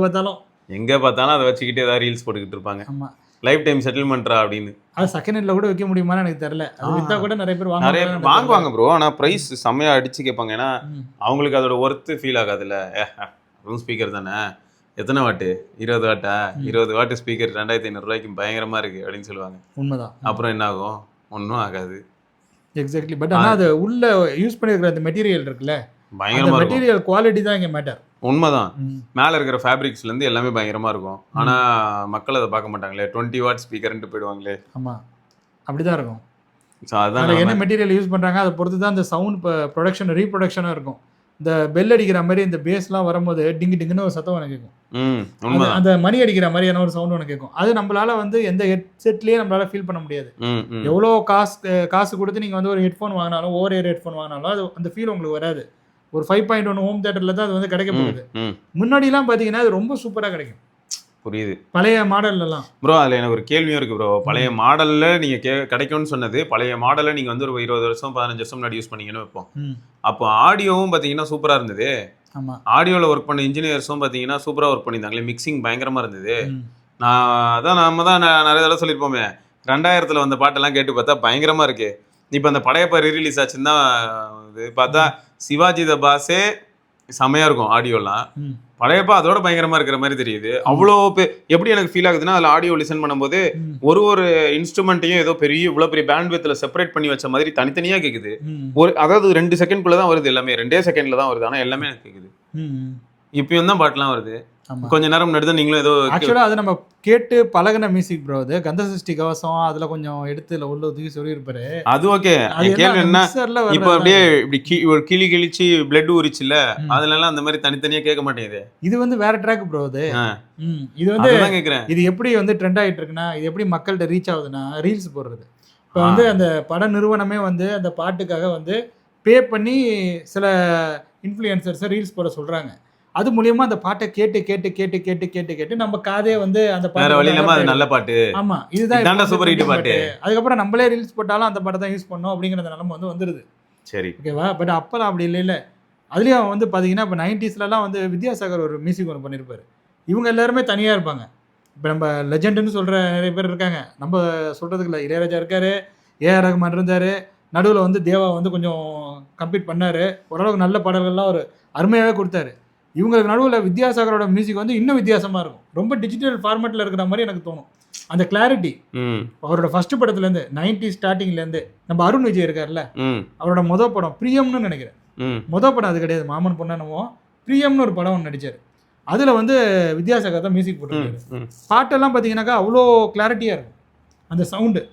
[SPEAKER 2] பார்த்தாலும் அதை வச்சுக்கிட்டு ஏதாவது ரீல்ஸ் போட்டுக்கிட்டு இருப்பாங்க. ஆமாம், லைஃப் டைம் செட்டில்மெண்ட்ரா அப்படின்னு. அது செகண்ட் ஹேண்ட்ல கூட விற்க முடியுமான்னு எனக்கு தெரியல. அது வித்தா கூட நிறைய பேர்
[SPEAKER 1] வாங்குவாங்க ப்ரோ. ஆனால் ப்ரைஸ் செம்மையா அடிச்சு கேட்பாங்க. ஏன்னா அவங்களுக்கு அதோட ஒர்த்து ஃபீல் ஆகாதுல்ல. ரூம் ஸ்பீக்கர் தானே, எத்தனை வாட்டு, 20 வாட்டா, 20 வாட்டு ஸ்பீக்கர் 2500 ரூபாய்க்கு பயங்கரமா இருக்கு அப்படின்னு சொல்லுவாங்க.
[SPEAKER 2] உண்மைதான்.
[SPEAKER 1] அப்புறம் என்ன ஆகும்? ஒன்றும் ஆகாது.
[SPEAKER 2] எக்ஸாக்ட்லி. பட் ஆனால் அது உள்ள யூஸ் பண்ணிருக்கிற அந்த மெட்டீரியல் இருக்குல்ல, பயங்கரமா மெட்டீரியல் குவாலிட்டி தான் இங்கே மேட்டர்.
[SPEAKER 1] உண்மைதான். மேலே இருக்கிற ஃபேப்ரிக்ஸ்லேருந்து எல்லாமே பயங்கரமாக இருக்கும். ஆனால் மக்கள் அதை பார்க்க மாட்டாங்களே. 20 வாட் ஸ்பீக்கர்ன்ட்டு போயிடுவாங்களே.
[SPEAKER 2] ஆமாம், அப்படி தான் இருக்கும்.
[SPEAKER 1] ஸோ அதான்
[SPEAKER 2] என்ன மெட்டீரியல் யூஸ் பண்ணுறாங்க அதை பொறுத்து தான் அந்த சவுண்ட் இப்போ ப்ரொடக்ஷன் ரீப்ரொடக்ஷனாக இருக்கும். இந்த பெல் அடிக்கிற மாதிரி இந்த பேஸ்லாம் வரும்போது டிங்கு டிங்குன்னு ஒரு சத்தம் எனக்கு கேட்கும்.
[SPEAKER 1] உண்மைதான்.
[SPEAKER 2] அந்த மணி அடிக்கிற மாதிரியான ஒரு சவுண்ட் எனக்கு கேட்கும். அது நம்மளால வந்து எந்த ஹெட்செட்லயே நம்மளால ஃபீல் பண்ண முடியாது. எவ்வளோ காசு கொடுத்து நீங்க வந்து ஒரு ஹெட்ஃபோன் வாங்கினாலும், ஓவர் இயர் ஹெட்ஃபோன் வாங்கினாலும் அது அந்த ஃபீல் உங்களுக்கு வராது. ஒரு 5.1 ஹோம் தியேட்டர்ல தான் அது வந்து கிடைக்க போகுது. முன்னாடிலாம் பாத்தீங்கன்னா அது ரொம்ப சூப்பரா கிடைக்கும்.
[SPEAKER 1] புரியுது.
[SPEAKER 2] பழைய மாடல்லாம்
[SPEAKER 1] ப்ரோ அதில் எனக்கு ஒரு கேள்வியும் இருக்கு ப்ரோ. பழைய மாடல்ல நீங்க கிடைக்கும்னு சொன்னது, பழைய மாடல்ல நீங்க வந்து ஒரு 20 வருஷம் 15 வருஷம் முன்னாடி யூஸ் பண்ணீங்கன்னு வைப்போம். அப்போ ஆடியோவும் பாத்தீங்கன்னா சூப்பரா இருந்தது.
[SPEAKER 2] ஆமா.
[SPEAKER 1] ஆடியோல ஒர்க் பண்ண இன்ஜினியர்ஸும் பாத்தீங்கன்னா சூப்பரா ஒர்க் பண்ணியிருந்தாங்களே, மிக்சிங் பயங்கரமா இருந்தது. நம்ம தான் நிறைய தடவை சொல்லியிருப்போமே, 2000 வந்த பாட்டெல்லாம் கேட்டு பார்த்தா பயங்கரமா இருக்கு. இப்போ அந்த படையப்பா ரீரிலீஸ் ஆச்சுன்னு தான் பார்த்தா சிவாஜி த பாஸே செமையா இருக்கும் ஆடியோலாம். படையப்பா அதோட பயங்கரமா இருக்கிற மாதிரி தெரியுது. அவ்வளோ எப்படி எனக்கு ஃபீல் ஆகுதுன்னா, அதில் ஆடியோ லிசன் பண்ணும்போது ஒரு இன்ஸ்ட்ருமெண்ட்டையும் ஏதோ இவ்வளோ பெரிய பேண்ட்வித்ல செப்பரேட் பண்ணி வச்ச மாதிரி தனித்தனியா கேக்குது. அதாவது 2 செகண்ட்குள்ள தான் வருது எல்லாமே, 2 செகண்ட்ல தான் வருது. ஆனால் எல்லாமே எனக்கு கேக்குது. இப்பயும் தான் பாட்டுலாம் வருது. கொஞ்ச நேரம் முன்னாடி நீங்களும் ஏதோ
[SPEAKER 2] ஆக்சுவலா அது நம்ம கேட்டு பழகின மியூசிக் ப்ரோ. அது கந்த சஷ்டி கவசம் அதுல கொஞ்சம் எடுத்து உள்ள தூக்கி சொல்லி இருப்பாரு.
[SPEAKER 1] அது ஓகே. கேள்வி என்ன, இப்ப அப்படியே இப்படி ஒரு கிளி கிழிச்சு பிளட் ஊறிச்சுல, அதுல எல்லாம் அந்த மாதிரி தனித்தனியா கேட்க மாட்டேங்குது.
[SPEAKER 2] இது வந்து வேற ட்ராக் ப்ரோ. அது இது வந்து கேக்குறேன். இது எப்படி வந்து ட்ரெண்ட் ஆயிட்டு இருக்குன்னா, இது எப்படி மக்கள்கிட்ட ரீச் ஆகுதுன்னா ரீல்ஸ் போடுறது. இப்ப வந்து அந்த பட நிறுவனமே வந்து அந்த பாட்டுக்காக வந்து பே பண்ணி சில இன்ஃப்ளூயன்சர்ஸ் ரீல்ஸ் போட சொல்றாங்க. அது மூலியமா அந்த பாட்டை கேட்டு கேட்டு கேட்டு கேட்டு கேட்டு கேட்டு நம்ம காதே வந்து அந்த
[SPEAKER 1] வேற வழி இல்லாம அது நல்ல பாட்டு.
[SPEAKER 2] ஆமா, இதுதான்
[SPEAKER 1] சூப்பர் ஹிட் பாட்டு.
[SPEAKER 2] அதுக்கப்புறம் நம்மளே ரீல்ஸ் போட்டாலும் அந்த பாட்டை தான் யூஸ் பண்ணோம் அப்படிங்கிற நிலைமை வந்து வந்துருது.
[SPEAKER 1] சரி,
[SPEAKER 2] ஓகேவா? பட் அப்பெல்லாம் அப்படி இல்லை. அதுலயும் வந்து பாத்தீங்கன்னா இப்போ 90ஸ்லாம் வந்து வித்யாசாகர் ஒரு மியூசிக் ஒன்று பண்ணியிருப்பாரு. இவங்க எல்லாருமே தனியா இருப்பாங்க. இப்போ நம்ம லெஜெண்டுன்னு சொல்ற நிறைய பேர் இருக்காங்க. நம்ம சொல்றதுக்கு இல்லை, இளையராஜா இருக்காரு, ஏஆர் ரஹ்மான் இருந்தாரு, நடுவில் வந்து தேவா வந்து கொஞ்சம் கம்ப்ளீட் பண்ணாரு. ஓரளவுக்கு நல்ல பாடல்கள்லாம் ஒரு அருமையாகவே கொடுத்தாரு. இவங்களுக்கு நடுவில் வித்யாசாகரோட மியூசிக் வந்து இன்னும் வித்தியாசமா இருக்கும். ரொம்ப டிஜிட்டல் ஃபார்மேட்டில் இருக்கிற மாதிரி எனக்கு தோணும். அந்த கிளாரிட்டி அவரோட ஃபர்ஸ்ட் படத்துலேருந்து 90s ஸ்டார்டிங்லேருந்து நம்ம அருண் விஜய் இருக்கார்ல, அவரோட மொதல் படம் பிரியம்னு நினைக்கிறேன். மொதல் படம் அது கிடையாது, மாமன் பொண்ணனமோ பிரியம்னு ஒரு படம் ஒன்று நடிச்சார். அதில் வந்து வித்யாசாகர் தான் மியூசிக் போட்டுருக்காரு. பாட்டெல்லாம் பார்த்தீங்கன்னாக்கா அவ்வளோ கிளாரிட்டியாக இருக்கும் அந்த சவுண்டு.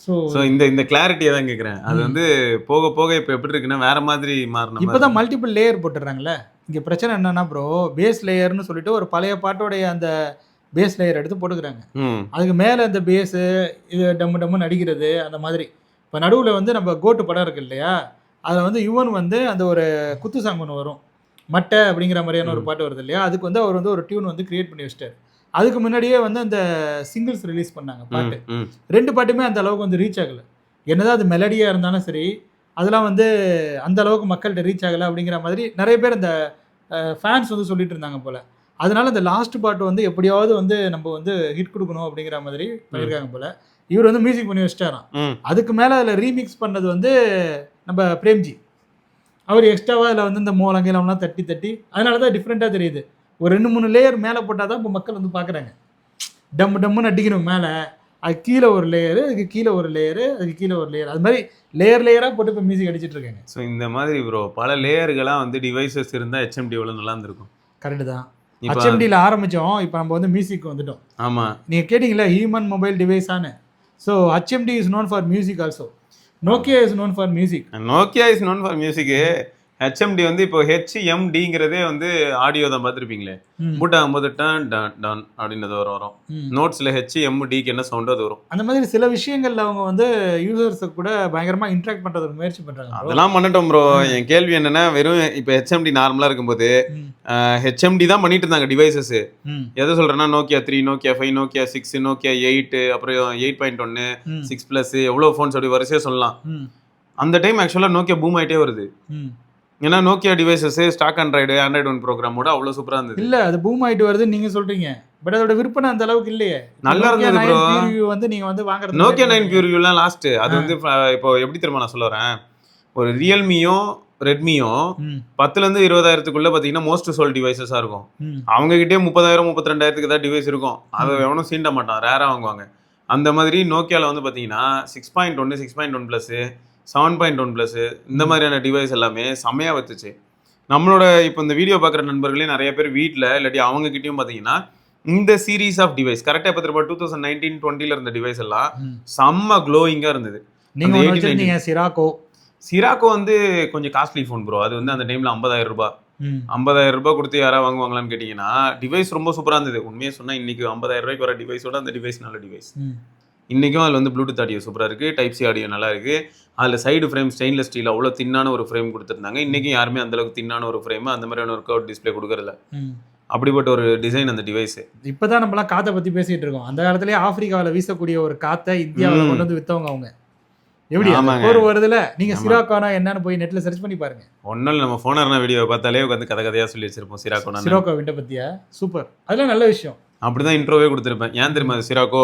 [SPEAKER 1] ஸோ இந்த கிளாரிட்டியை தான் கேட்குறேன். அது வந்து போக போக இப்போ எப்படி இருக்குன்னா வேற மாதிரி மாறணும்.
[SPEAKER 2] இப்போ தான் மல்டிபிள் லேயர் போட்டுடுறாங்களே. இங்கே பிரச்சனை என்னன்னா ப்ரோ, பேஸ் லேயர்னு சொல்லிட்டு ஒரு பழைய பாட்டோடைய அந்த பேஸ் லேயர் எடுத்து போட்டுக்கிறாங்க. அதுக்கு மேலே அந்த பேஸு இது டம்மு டம்முன்னு அடிக்கிறது அந்த மாதிரி. இப்போ நடுவில் வந்து நம்ம கோட்டு படம் இருக்கு இல்லையா, அதில் வந்து யுவன் வந்து அந்த ஒரு குத்து சாங் ஒன்று வரும், மட்டை அப்படிங்கிற மாதிரியான ஒரு பாட்டு வருது இல்லையா, அதுக்கு வந்து அவர் வந்து ஒரு டியூன் வந்து கிரியேட் பண்ணி வச்சிட்டார். அதுக்கு முன்னாடியே வந்து அந்த சிங்கிள்ஸ் ரிலீஸ் பண்ணாங்க பாட்டு. 2 பாட்டுமே அந்த அளவுக்கு வந்து ரீச் ஆகலை. என்னதான் அது மெலடியாக இருந்தாலும் சரி, அதெல்லாம் வந்து அந்த அளவுக்கு மக்கள்கிட்ட ரீச் ஆகலை அப்படிங்கிற மாதிரி நிறைய பேர் அந்த ஃபேன்ஸ் வந்து சொல்லிட்டு இருந்தாங்க போல. அதனால இந்த லாஸ்ட் பாட்டு வந்து எப்படியாவது வந்து நம்ம வந்து ஹிட் கொடுக்கணும் அப்படிங்கிற மாதிரி பண்ணியிருக்காங்க போல. இவர் வந்து மியூசிக் பண்ணி வச்சிட்டாராம். அதுக்கு மேலே அதில் ரீமிக்ஸ் பண்ணது வந்து நம்ம பிரேம்ஜி. அவர் எக்ஸ்ட்ராவாக அதில் வந்து இந்த மோலங்கெல்லாம் தட்டி தட்டி அதனால தான் டிஃப்ரெண்ட்டாக தெரியுது. ஒரு 2-3 லேயர் மேலே போட்டால் தான் இப்போ மக்கள் வந்து பார்க்குறாங்க. டம்மு டம்முன்னு அடிக்கணும் மேலே, அது கீழே ஒரு லேயரு, அதுக்கு கீழே ஒரு லேயரு, அதுக்கு கீழே ஒரு லேயர், அது மாதிரி லேயராக போட்டு இப்போ மியூசிக் அடிச்சிட்டு இருக்காங்க.
[SPEAKER 1] ஸோ இந்த மாதிரி ப்ரோ பல லேயர்களாக வந்து டிவைசஸ் இருந்தால் HMD எவ்வளோ நல்லா இருந்திருக்கும்.
[SPEAKER 2] கரெக்டு தான். HMDயில் ஆரம்பித்தோம், இப்போ நம்ம வந்து மியூசிக் வந்துட்டோம்.
[SPEAKER 1] ஆமாம்,
[SPEAKER 2] நீங்கள் கேட்டிங்களா ஹியூமன் மொபைல் டிவைஸானு. So HMD is known for music also. Nokia is known for music.
[SPEAKER 1] Nokia is known for music. HMD வந்து இப்போ HMDங்கிறதே வந்து ஆடியோ தான் பார்த்துருப்பீங்களே. பூட் ஆகும்போது டன் டன் டன் அப்படின்றது வரும். நோட்ஸில் HMDக்கு என்ன சவுண்டோ அது வரும்.
[SPEAKER 2] அந்த மாதிரி சில விஷயங்கள்ல அவங்க வந்து யூசர்ஸை கூட பயங்கரமாக இன்ட்ராக்ட் பண்ணுறதுக்கு முயற்சி பண்ணுறாங்க.
[SPEAKER 1] அதெல்லாம் பண்ணட்டும் ப்ரோ. என் கேள்வி என்னன்னா, வெறும் இப்போ HMD நார்மலாக இருக்கும்போது HMD தான் பண்ணிட்டு இருந்தாங்க டிவைசஸ். எதை சொல்கிறேன்னா, நோக்கியா 3, நோக்கியா 5, நோக்கியா 6, நோக்கியா 8, அப்புறம் 8.1, 6+, எவ்வளோ ஃபோன்ஸ் அப்படி வரிசையாக சொல்லலாம். அந்த டைம் ஆக்சுவலாக நோக்கியா பூம் ஆகிட்டே வருது. ஏன்னா Nokia devices stock android one ப்ரோக்ராமோட அவ்வளோ சூப்பராக இருந்தது.
[SPEAKER 2] இல்லை, அது பூம் ஆகிட்டு வருதுன்னு நீங்கள் சொல்கிறீங்க. பட் அதோட விற்பனை அந்த அளவுக்கு இல்லையே. நல்லா இருந்தது ப்ரோ. வந்து நீங்கள் வந்து வாங்குறது
[SPEAKER 1] நோக்கியா 9 பியூரியூலாம் லாஸ்ட்டு. அது வந்து இப்போ எப்படி தெரியுமா நான் சொல்ல வரேன், ஒரு ரியல்மியும் ரெட்மியும் 10,000 to 20,000 பார்த்தீங்கன்னா மோஸ்ட் சோல் டிவைசஸாக இருக்கும். அவங்க கிட்டே 30,000 32,000 தான் டிவைஸ் இருக்கும். அதை எவனும் சீண்ட மாட்டான், ரேராக வாங்குவாங்க. அந்த மாதிரி நோக்கியாவில் வந்து பார்த்தீங்கன்னா 6.1, 6.1+, 7.1+, இந்த மாதிரியான டிவைஸ் எல்லாமே செம்மையாக வச்சுச்சு. நம்மளோட இப்போ இந்த வீடியோ பார்க்குற நண்பர்களே நிறைய பேர் வீட்டில் இல்லாட்டி அவங்க கிட்டேயும் பார்த்தீங்கன்னா இந்த சீரீஸ் ஆஃப் டிவைஸ் கரெக்டாக பார்த்துருப்பா 2019-20 இருந்த டிவைஸ் எல்லாம் செம்ம க்ளோயிங்காக இருந்தது.
[SPEAKER 2] நீங்கள் சிராக்கோ
[SPEAKER 1] சிராக்கோ வந்து கொஞ்சம் காஸ்ட்லி ஃபோன் ப்ரோ. அது வந்து அந்த டைம்ல 50,000 ரூபாய். 50,000 ரூபாய் கொடுத்து யாராவது வாங்குவாங்களான்னு கேட்டீங்கன்னா, டிவைஸ் ரொம்ப சூப்பரா இருந்தது. உண்மையை சொன்னா இன்னைக்கு 50,000 ரூபாய்க்கு வர டிவைஸோட அந்த டிவைஸ் நல்ல டிவைஸ். இன்னைக்கும் அதில் வந்து ப்ளூடூத் ஆடியோ சூப்பரா இருக்கு, டைப் சி ஆடியோ நல்லா இருக்கு. அதில் சைடு ஃப்ரேம் ஸ்டெயின்லெஸ் ஸ்டீல் அவ்வளோ தின்னான ஒரு ஃப்ரேம் கொடுத்துருந்தாங்க. இன்னைக்கும் யாருமே அந்த அளவுக்கு தின்னான ஒரு ஃப்ரேம் அந்த மாதிரியான ஒரு கர்வ் டிஸ்பிளே கொடுக்கறதில்ல. அப்படிப்பட்ட ஒரு டிசைன் அந்த டிவைஸ்.
[SPEAKER 2] இப்பதான் நம்மளாம் காத்தை பத்தி பேசிட்டு இருக்கோம். அந்த காலத்திலேயே ஆப்பிரிக்காவில் வீசக்கூடிய ஒரு காத்தை இந்தியாவில் கொண்டு வந்து வித்தவங்க அவங்க. எப்படி ஒரு வருதுல நீங்க சிராக்கோனா என்னன்னு போய் நெட்ல சர்ச் பண்ணி பாருங்க.
[SPEAKER 1] ஒன்னும் நம்ம போனர்னா வீடியோ பார்த்தாலே உட்காந்து கதை கதையா சொல்லி வச்சிருப்போம்.
[SPEAKER 2] சிராக்கோ விண்ட பத்தியா சூப்பர், அதெல்லாம் நல்ல விஷயம்.
[SPEAKER 1] அப்படிதான் இன்ட்ரோவே கொடுத்துருப்பேன். ஏன் தெரியுமா சிராக்கோ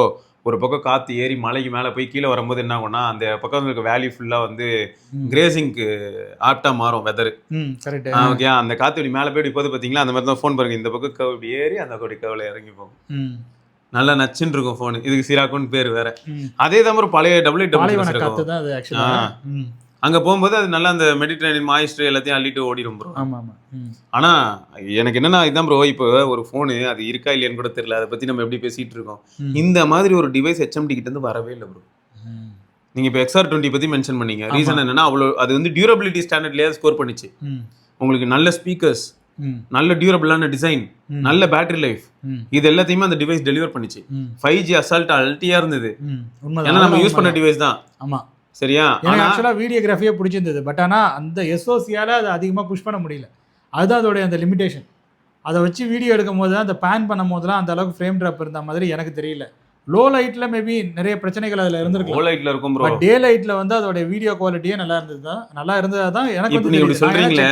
[SPEAKER 1] ஒரு பக்கம் காத்து ஏறி மலைக்கு மேல போய் கீழே வரும்போது என்ன ஆகும்னா அந்த பக்கம் இருக்க வேலி ஃபுல்லா வந்து கிரேசிங்க்கு ஆப்டா மாறும் வெதர். ஓகே, அந்த காத்து இப்படி மேல போய் இப்போது பாத்தீங்களா அந்த மாதிரி தான் ஃபோன் பாருங்க. இந்த பக்கம் கவ் இப்படி ஏறி அந்த கவலை இறங்கி போகும். நல்லா நச்சுன்னு இருக்கும் ஃபோன். இதுக்கு சிராக்கோன்னு பேர் வேற. அதே தான் ஒரு பழைய டபிள்யூ அங்க போகும்போது அது நல்லா அந்த மெடிட்டரேனியன் மாய்ஸ்டர் எல்லாத்தையும் அள்ளிட்டு ஓடிடும் ப்ரோ. ஆனா எனக்கு என்னன்னா இதுதான் ப்ரோ, இப்போ ஒரு ஃபோனு அது இருக்கா இல்லையான்னு கூட தெரியல, அதை பத்தி நம்ம எப்படி பேசிட்டு இருக்கோம். இந்த மாதிரி ஒரு டிவைஸ் ஹெச்எம்டி கிட்ட இருந்து வரவே இல்லை ப்ரோ. நீங்க இப்போ XR20 பத்தி மென்ஷன் பண்ணீங்க. ரீசன் என்னன்னா அவ்வளோ அது வந்து டியூரபிலிட்டி ஸ்டாண்டர்ட்லயே ஸ்கோர் பண்ணிச்சு. உங்களுக்கு நல்ல ஸ்பீக்கர்ஸ், நல்ல டியூரபிளான டிசைன், நல்ல பேட்டரி லைஃப், இது எல்லாத்தையுமே அந்த டிவைஸ் டெலிவர் பண்ணிச்சு. 5G அசால்ட் அல்ட்டியா இருந்தது. ஏன்னா நம்ம யூஸ் பண்ண டிவைஸ் தான்.
[SPEAKER 2] ஆமா
[SPEAKER 1] சரியா.
[SPEAKER 2] எனக்கு ஆக்சுவலா வீடியோகிராஃபியே பிடிச்சிருந்தது. பட் ஆனா அந்த எஸ்ஓசியால அதை அதிகமாக புஷ் பண்ண முடியல. அதுதான் அதோடைய அந்த லிமிடேஷன். அதை வச்சு வீடியோ எடுக்கும் போது அந்த பேன் பண்ணும் போதுலாம் அந்த அளவுக்கு ஃப்ரேம் ட்ராப் இருந்த மாதிரி எனக்கு தெரியல. லோ லைட்ல மேபி நிறைய பிரச்சனைகள் அதுல இருந்திருக்கு.
[SPEAKER 1] லோ லைட்ல இருக்கும் ப்ரோ.
[SPEAKER 2] டே லைட்ல வந்து அதோட வீடியோ குவாலிட்டியே நல்லா இருந்ததுதான் எனக்கு வந்து
[SPEAKER 1] நீங்க சொல்றீங்களே.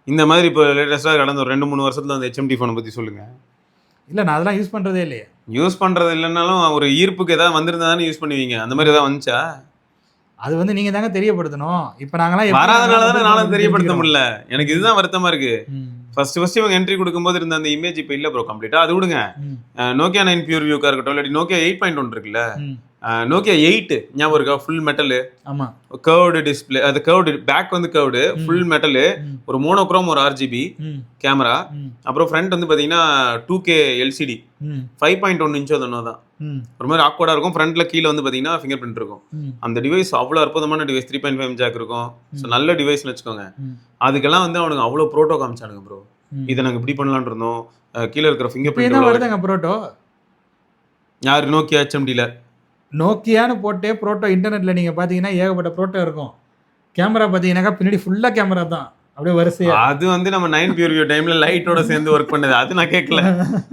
[SPEAKER 1] இந்த மாதிரி இப்போ லேட்டஸ்டா கடந்த ஒரு 2-3 வருஷத்துல அந்த HMD ஃபோனை பத்தி சொல்லுங்க.
[SPEAKER 2] இல்ல நான் அதெல்லாம் யூஸ் பண்றதே இல்லையே.
[SPEAKER 1] யூஸ் பண்றது இல்லைன்னாலும் ஒரு ஈர்ப்புக்கு ஏதாவது வந்திருந்தா தானே யூஸ் பண்ணுவீங்க. அந்த மாதிரி ஏதாவது வந்துச்சா?
[SPEAKER 2] அது வந்து நீங்க தாங்க தெரியப்படுத்தணும். இப்ப நாங்களாம்
[SPEAKER 1] வராதனாலதானே நானும் தெரியப்படுத்த முடியல. எனக்கு இதுதான் வருத்தமா இருக்கு. ஃபர்ஸ்ட் இவங்க என்ட்ரி கொடுக்கும்போது இருந்த அந்த இமேஜ் இப்போ இல்ல ப்ரோ கம்ப்ளீட்டா. அது விடுங்க, நோக்கியா 9 பியூர் வியூக்கா இருக்கட்டும், இல்லாட்டி நோக்கியா 8.1 இருக்குல்ல, நோக்கியா 8 ஞாபகம் இருக்கா? ஃபுல் மெட்டலு, கர்வ்டு டிஸ்பிளே, அது கர்வ்டு பேக் வந்து கர்வ்டு ஃபுல் மெட்டலு, ஒரு மோனோக்ரோம், ஒரு RGB கேமரா, அப்புறம் ஃப்ரண்ட் வந்து பாத்தீங்கன்னா 2K LCD 5.1 இன்ச் தான். ஒரு மாதிரி ஆக்வர்டா இருக்கும். ஃப்ரண்ட்ல கீழே வந்து பாத்தீங்கன்னா ஃபிங்கர் பிரிண்ட் இருக்கும். அந்த டிவைஸ் அவ்வளவு அற்புதமான டிவைஸ். 3.5 ஜாக் இருக்கும். நல்ல டிவைஸ்னு வச்சுக்கோங்க. அதுக்கெல்லாம் வந்து அவனுக்கு அவ்வளவு ப்ரோட்டோ காமிச்சானுங்க ப்ரோ. இதை நாங்க இப்படி பண்ணலாம்னு இருந்தோம். கீழே இருக்கிற ஃபிங்கர் பிரிண்ட்
[SPEAKER 2] வருதுங்க ப்ரோட்டோ.
[SPEAKER 1] யாரு? நோக்கியா HMDல
[SPEAKER 2] நோக்கியான்னு போட்டே ப்ரோட்டோ இன்டர்நெட்ல நீங்க பாத்தீங்கன்னா ஏகப்பட்ட ப்ரோட்டோ இருக்கும். கேமரா பாத்தீங்கன்னா பின்னாடி ஃபுல்லா கேமரா தான் அப்படியே வரிசையா. அது
[SPEAKER 1] வந்து நம்ம 9 பியூர் வியூ டைம்ல லைட்டோட சேர்ந்து ஒர்க் பண்ணது. அது நான் கேட்கல.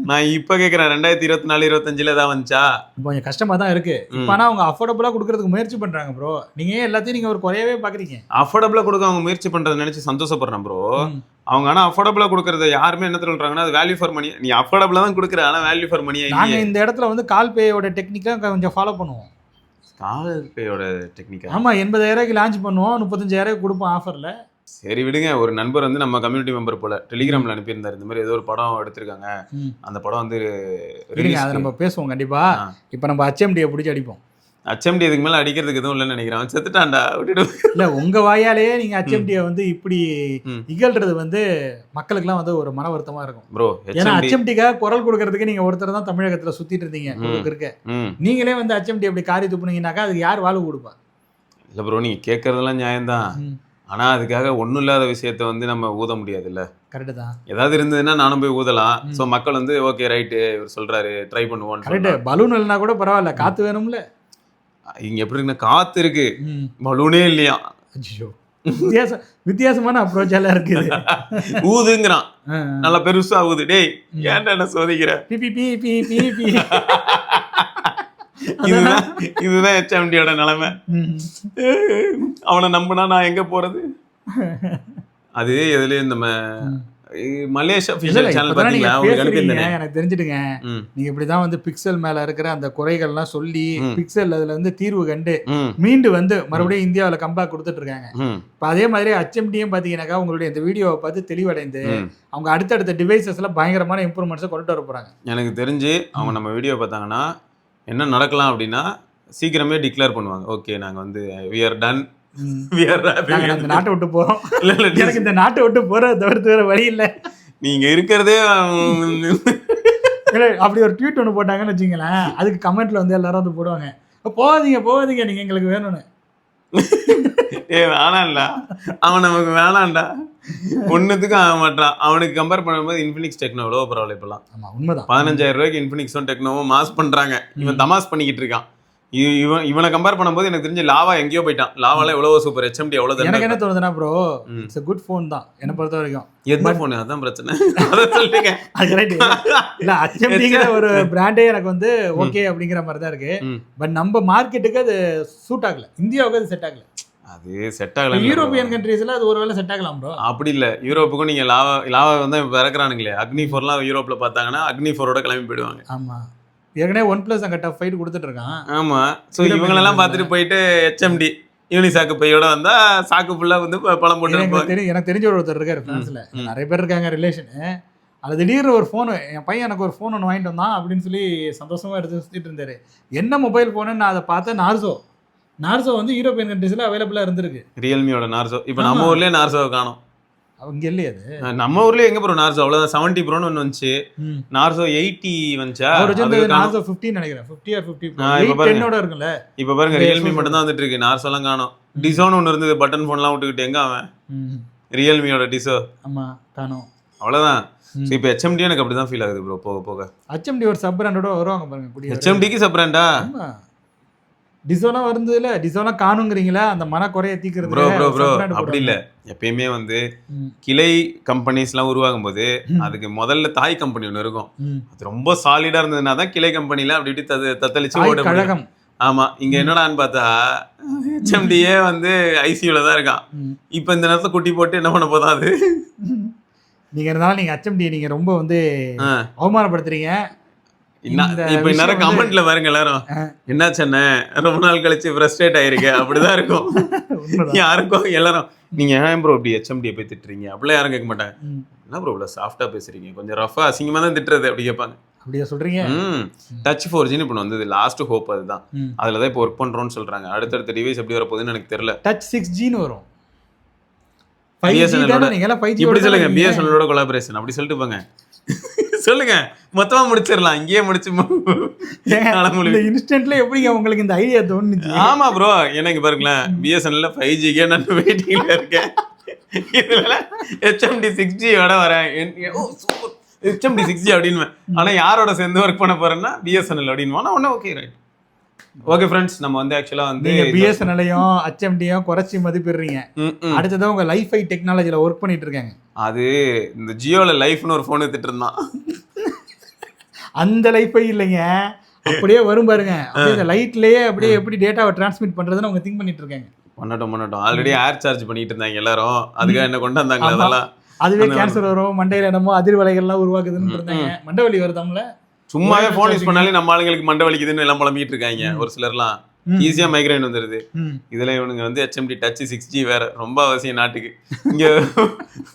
[SPEAKER 1] நான் இப்ப கேட்கறேன் 2024-25 தான் வந்துச்சா.
[SPEAKER 2] கொஞ்சம் கஷ்டமா தான் இருக்கு. ஆனா அவங்க அஃபோர்டபுளா கொடுக்கறதுக்கு முயற்சி பண்றாங்க ப்ரோ. நீங்க எல்லாத்தையும் நீங்க ஒரு குறையவே பாக்குறீங்க.
[SPEAKER 1] அஃபோர்டபுளா கொடுக்க அவங்க முயற்சி பண்றதை நினைச்சு சந்தோஷப்படுறேன் ப்ரோ. அவங்க ஆனா அஃபோர்டபுளா கொடுக்கறத யாருமே என்ன சொல்றாங்கன்னா அது வேல்யூ ஃபார் மணி. நீ அஃபோர்டபுளா தான் கொடுக்குற, ஆனா வேல்யூ ஃபார் மணி.
[SPEAKER 2] நாங்க இந்த இடத்துல வந்து கால் பேயோட டெக்னிக்கா கொஞ்சம் ஃபாலோ பண்ணுவோம்.
[SPEAKER 1] கால் பேயோட டெக்னிக்கா?
[SPEAKER 2] ஆமா, 80,000 லான்ச் பண்ணுவோம், 35,000 கொடுப்போம் ஆஃபர்ல.
[SPEAKER 1] சரி விடுங்க. ஒரு நண்பர் வந்து நம்ம கம்யூனிட்டி மெம்பர் போல டெலிகிராம்ல அனுப்பியிருந்தாரு. இந்த மாதிரி ஏதோ ஒரு படம் எடுத்திருக்காங்க, அந்த படம் வந்து
[SPEAKER 2] அதை நம்ம பேசுவோம் கண்டிப்பா. இப்ப நம்ம HMD பிடிச்சி அடிப்போம்.
[SPEAKER 1] HMD இதுக்கு மேல அடிக்கிறதுக்கு எதுவும் இல்லைன்னு நினைக்கிறேன். செத்துட்டான்டா விட்டுடு.
[SPEAKER 2] இல்ல உங்க வாயாலேயே நீங்க HMD வந்து இப்படி இகழ்றது வந்து மக்களுக்குலாம் வந்து ஒரு மன வருத்தமா இருக்கும்
[SPEAKER 1] ப்ரோ.
[SPEAKER 2] ஏன்னா HMDக்காக குரல் கொடுக்கறதுக்கு நீங்க ஒருத்தர் தான் தமிழகத்துல சுத்திட்டு இருந்தீங்க. இருக்க நீங்களே வந்து HMD அப்படி காரி துப்புனீங்கன்னாக்கா அதுக்கு யார் வாழ்வு கொடுப்பா?
[SPEAKER 1] இல்ல ப்ரோ, நீங்க கேட்கறதெல்லாம் நியாயம்தான். ஆனா அதுக்காக ஒன்றும் இல்லாத விஷயத்த வந்து நம்ம ஊத முடியாது இல்ல.
[SPEAKER 2] கரெக்ட் தான்.
[SPEAKER 1] ஏதாவது இருந்ததுன்னா நானும் போய் ஊதலாம். ஸோ மக்கள் வந்து ஓகே ரைட்டு இவர் சொல்றாரு ட்ரை பண்ணுவோம்.
[SPEAKER 2] கரெக்ட். பலூன் இல்லைனா கூட பரவாயில்ல, காத்து வேணும்ல.
[SPEAKER 1] இங்க எப்படி இருக்குன்னா காத்து இருக்கு, பலூனே இல்லையா.
[SPEAKER 2] ஐயோ, வித்தியாசமான அப்ரோச் எல்லாம் இருக்குது.
[SPEAKER 1] ஊதுங்கிறான், நல்லா பெருசா ஊது. டேய் ஏன்டா என்ன சோதிக்கிற? இதுதான் HMDயோட நிலைமை. அவனை நம்பினா நான் எங்க போறது? அது எதுலயும் நம்ம மலேசியா சேனல் பாத்தீங்களா?
[SPEAKER 2] எனக்கு தெரிஞ்சுடுங்க, நீங்க இப்படிதான் வந்து பிக்சல் மேல இருக்கிற அந்த குறைகள்லாம் சொல்லி பிக்சல் அதுல வந்து தீர்வு கண்டு மீண்டு வந்து மறுபடியும் இந்தியாவில கம்பேக் கொடுத்துட்டு இருக்காங்க. இப்ப அதே மாதிரி HMDயும் பாத்தீங்கன்னாக்கா உங்களுடைய இந்த வீடியோவை பார்த்து தெளிவடைந்து அவங்க அடுத்தடுத்த டிவைசஸ்ல பயங்கரமான இம்ப்ரூவ்மெண்ட்ஸை கொண்டுட்டு வர போறாங்க.
[SPEAKER 1] எனக்கு தெரிஞ்சு அவங்க நம்ம வீடியோ பார்த்தாங்கன்னா என்ன நடக்கலாம் அப்படின்னா சீக்கிரமே டிக்ளேர் பண்ணுவாங்க, ஓகே நாங்க வந்து we are done,
[SPEAKER 2] இந்த நாட்டை விட்டு போறோம். எனக்கு இந்த நாட்டை விட்டு போற தவிர்த்து வேற வழி இல்லை.
[SPEAKER 1] நீங்க இருக்கிறதே
[SPEAKER 2] அப்படி ஒரு ட்வீட் ஒன்று போட்டாங்கன்னு வச்சுங்களேன், அதுக்கு கமெண்ட்ல வந்து எல்லாரும் வந்து போடுவாங்க, போகாதீங்க போகாதீங்க நீங்க எங்களுக்கு வேணும்னு.
[SPEAKER 1] வேணாம்ல, அவன் நமக்கு வேணாம்டா, ஒன்னுத்துக்கும் ஆக மாட்டான். அவனுக்கு கம்பேர் பண்ணும்போது இன்ஃபினிக்ஸ் டெக்னோ எவ்வளோ பரவாயில்ல. இப்பெல்லாம்
[SPEAKER 2] உண்மைதான்.
[SPEAKER 1] 15,000 ரூபாய்க்கு இன்ஃபினிக்ஸும் டெக்னோவும் மாஸ் பண்றாங்க. இவன் தமாஸ் பண்ணிக்கிட்டு இருக்கான். இவனை கம்பேர் பண்ணும்போது எனக்கு தெரிஞ்சு லாவா எங்கேயோ போயிட்டான். லாவால எவ்வளவு சூப்பர், HMD எவ்வளவு. எனக்கு
[SPEAKER 2] என்ன தோணுதுன்னா bro, it's a good phone தான் என்ன பொறுத்த வரைக்கும்.
[SPEAKER 1] எந்த ஃபோன் அதான் பிரச்சனை. அத சொல்றீங்க.
[SPEAKER 2] அது ரைட். இல்ல HMDங்கிற ஒரு பிராண்டே எனக்கு வந்து ஓகே அப்படிங்கிற மாதிரி தான் இருக்கு. பட் நம்ம மார்க்கெட்டுக்கு அது சூட் ஆகல, இந்தியாவுக்கு அது செட் ஆகல.
[SPEAKER 1] அது செட் ஆகல.
[SPEAKER 2] யூரோப்பியன் கண்ட்ரீஸ்ல அது ஒருவேளை செட் ஆகலாம் ப்ரோ.
[SPEAKER 1] அப்படி இல்ல, யூரோப்புக்கும் நீங்க லாவா வந்து இறக்குறானுங்களே, அக்னி 4லாம் யூரோப்ல பார்த்தாங்கன்னா அக்னி 4ஓட கிளம்பி போயிடுவாங்க.
[SPEAKER 2] ஆமா, ஏற்கனவே OnePlus அங்க டஃப் ஃபைட் கொடுத்துட்டு இருக்கான்.
[SPEAKER 1] ஆமா, ஸோ இவங்களெல்லாம் பார்த்துட்டு போயிட்டு HMD யூனிசாக்கு பையோட வந்தா சாக்கு ஃபுல்லா வந்து பழம் போட்டு.
[SPEAKER 2] எனக்கு தெரிஞ்ச ஒருத்தர் இருக்காரு பிரான்ஸ்ல, நிறைய பேர் இருக்காங்க ரிலேஷனு. அது திடீர்னு ஒரு ஃபோனு, என் பையன் எனக்கு ஒரு ஃபோன் ஒன்று வாங்கிட்டு வந்தான் அப்படின்னு சொல்லி சந்தோஷமா எடுத்து சுற்றிட்டு இருந்தாரு. என்ன மொபைல் ஃபோனுன்னு நான் அதை பார்த்தேன். நார்சோ வந்து யூரோப்பியன் கண்ட்ரீஸ்ல அவைலபிளா இருந்திருக்கு.
[SPEAKER 1] ரியல்மியோட நார்சோ. இப்போ நம்ம ஊர்லயே நார்சோவை காணோம்.
[SPEAKER 2] அவங்க இல்லையே அது.
[SPEAKER 1] நம்ம ஊர்லயே எங்க ப்ரோ நார்சோ? அவ்வளவுதான். 70 ப்ரோன்னு ஒன்று வந்துச்சு, நார்சோ 80 வந்துச்சா,
[SPEAKER 2] நார்சோ 50 நினைக்கிறேன். 50 or 50 10 இருக்குல்ல.
[SPEAKER 1] இப்ப பாருங்க ரியல்மி மட்டும் தான் வந்துட்டு இருக்கு, நார்சோ எல்லாம் காணோம். டிசோன்னு ஒன்று இருந்தது, பட்டன் ஃபோன்லாம் விட்டுக்கிட்டு எங்க அவன்? ரியல்மியோட டிசோ. ஆமா, காணோம். அவ்வளவுதான். இப்போ HMD எனக்கு அப்படிதான் ஃபீல் ஆகுது ப்ரோ. போக போக HMD
[SPEAKER 2] ஒரு சப் பிராண்டோட வருவாங்க பாருங்க.
[SPEAKER 1] HMDக்கு சப் பிராண்டா?
[SPEAKER 2] டிசோலாம் வருதுல, டிசோலாம் காணுங்கிறீங்களா? அந்த மன குறைய தீக்கிறது.
[SPEAKER 1] ப்ரோ அப்படி இல்ல. எப்பயுமே வந்து கிளை கம்பெனிஸ்லாம் உருவாகும் போது அதுக்கு முதல்ல தாய் கம்பெனி ஒன்று இருக்கும். அது ரொம்ப சாலிடா இருந்ததுன்னா தான் கிளை கம்பெனில அப்படி இப்படி தத்தளிச்சு ஓட
[SPEAKER 2] கழகம்.
[SPEAKER 1] ஆமா, இங்க என்னடான்னு பார்த்தா HMDயே வந்து ஐசியூல தான் இருக்கான். இப்ப இந்த நேரத்துல குட்டி போட்டு என்ன பண்ண போதா அது?
[SPEAKER 2] நீங்க இருந்தாலும் நீங்க HMD நீங்க ரொம்ப வந்து அவமானப்படுத்துறீங்க.
[SPEAKER 1] இப்ப நேரம் கமெண்ட்ல பாருங்க எல்லாரும், என்ன சொன்ன ரொம்ப நாள் கழிச்சு ஃப்ரஸ்ட்ரேட் ஆயிருக்க, அப்படிதான் இருக்கும் யாருக்கும். எல்லாரும் நீங்க ஏன் ப்ரோ இப்படி HMD போய் திட்டுறீங்க அப்படிலாம் யாரும் கேட்க மாட்டாங்க. என்ன ப்ரோ இவ்வளவு சாஃப்டா பேசுறீங்க, கொஞ்சம் ரஃபா அசிங்கமா தான் திட்டுறது அப்படி கேட்பாங்க.
[SPEAKER 2] அப்படியே சொல்றீங்க.
[SPEAKER 1] டச் 4Gன்னு இப்போ வந்தது, லாஸ்ட் ஹோப் அதுதான். அதுலதான் இப்போ ஒர்க் பண்றோம்னு சொல்றாங்க. அடுத்தடுத்த டிவைஸ் எப்படி வர போகுதுன்னு எனக்கு தெரியல.
[SPEAKER 2] டச் 6Gன்னு வரும்.
[SPEAKER 1] இப்படி சொல்லுங்க, BSNL ஓட கொலாபரேஷன் அப்படி சொல்லிட்டு போங்க. சொல்லுங்க, மொத்தமா முடிச்சிடலாம், இங்கேயே முடிச்சு.
[SPEAKER 2] இன்ஸ்டன்ட்ல எப்படிங்க உங்களுக்கு இந்த ஐடியா தோணுச்சு?
[SPEAKER 1] ஆமா ப்ரோ, எனக்கு பாருங்களேன், BSNL 5G நான் வெயிட்டிங்ல இருக்கேன். இதுல HMD 6G ஓட வரேன். HMD 6G அப்படின்னு. ஆனா யாரோட சேர்ந்து ஒர்க் பண்ண போறேன்னா BSNL அப்படின்னு. Okay right. ஓகே ஃப்ரெண்ட்ஸ், நம்ம வந்து ஆக்சுவலா வந்து
[SPEAKER 2] BSNL-ஐயும் HMD-யும் குறைச்சி மதிப்பிடுறீங்க. அடுத்ததான் உங்க லைஃபை டெக்னாலஜில ஒர்க் பண்ணிட்டு இருக்காங்க.
[SPEAKER 1] அது இந்த ஜியோல லைஃப்னு ஒரு போன் எடுத்துட்டு இருந்தான்.
[SPEAKER 2] அந்த லைஃபை இல்லைங்க, அப்படியே வரும் பாருங்க. அப்படியே லைட்லயே அப்படியே எப்படி டேட்டாவை டிரான்ஸ்மிட் பண்றதுன்னு அவங்க திங்க் பண்ணிட்டு இருக்காங்க.
[SPEAKER 1] பண்ணட்டும். ஆல்ரெடி ஏர் சார்ஜ் பண்ணிட்டு இருந்தாங்க எல்லாரும், அதுக்காக என்ன கொண்டு வந்தாங்க அதெல்லாம்.
[SPEAKER 2] அதுவே கேன்சர் வரும், மண்டையில என்னமோ அதிர்வலைகள்லாம் உருவாக்குதுன்னு இருந்தாங்க. மண்டை வலி வருதாம்ல,
[SPEAKER 1] சும்மாவே போன் யூஸ் பண்ணாலே நம்ம ஆளுங்களுக்கு மண்டை வலிக்குதுன்னு எல்லாம் புலம்பிட்டு இருக்காங்க. ஒரு சிலர்லாம் ஈஸியா மைக்ரைன் வந்துருது. இதுல இவனுங்க வந்து HMD டச் 6G வேற ரொம்ப அவசியம் நாட்டுக்கு. இங்க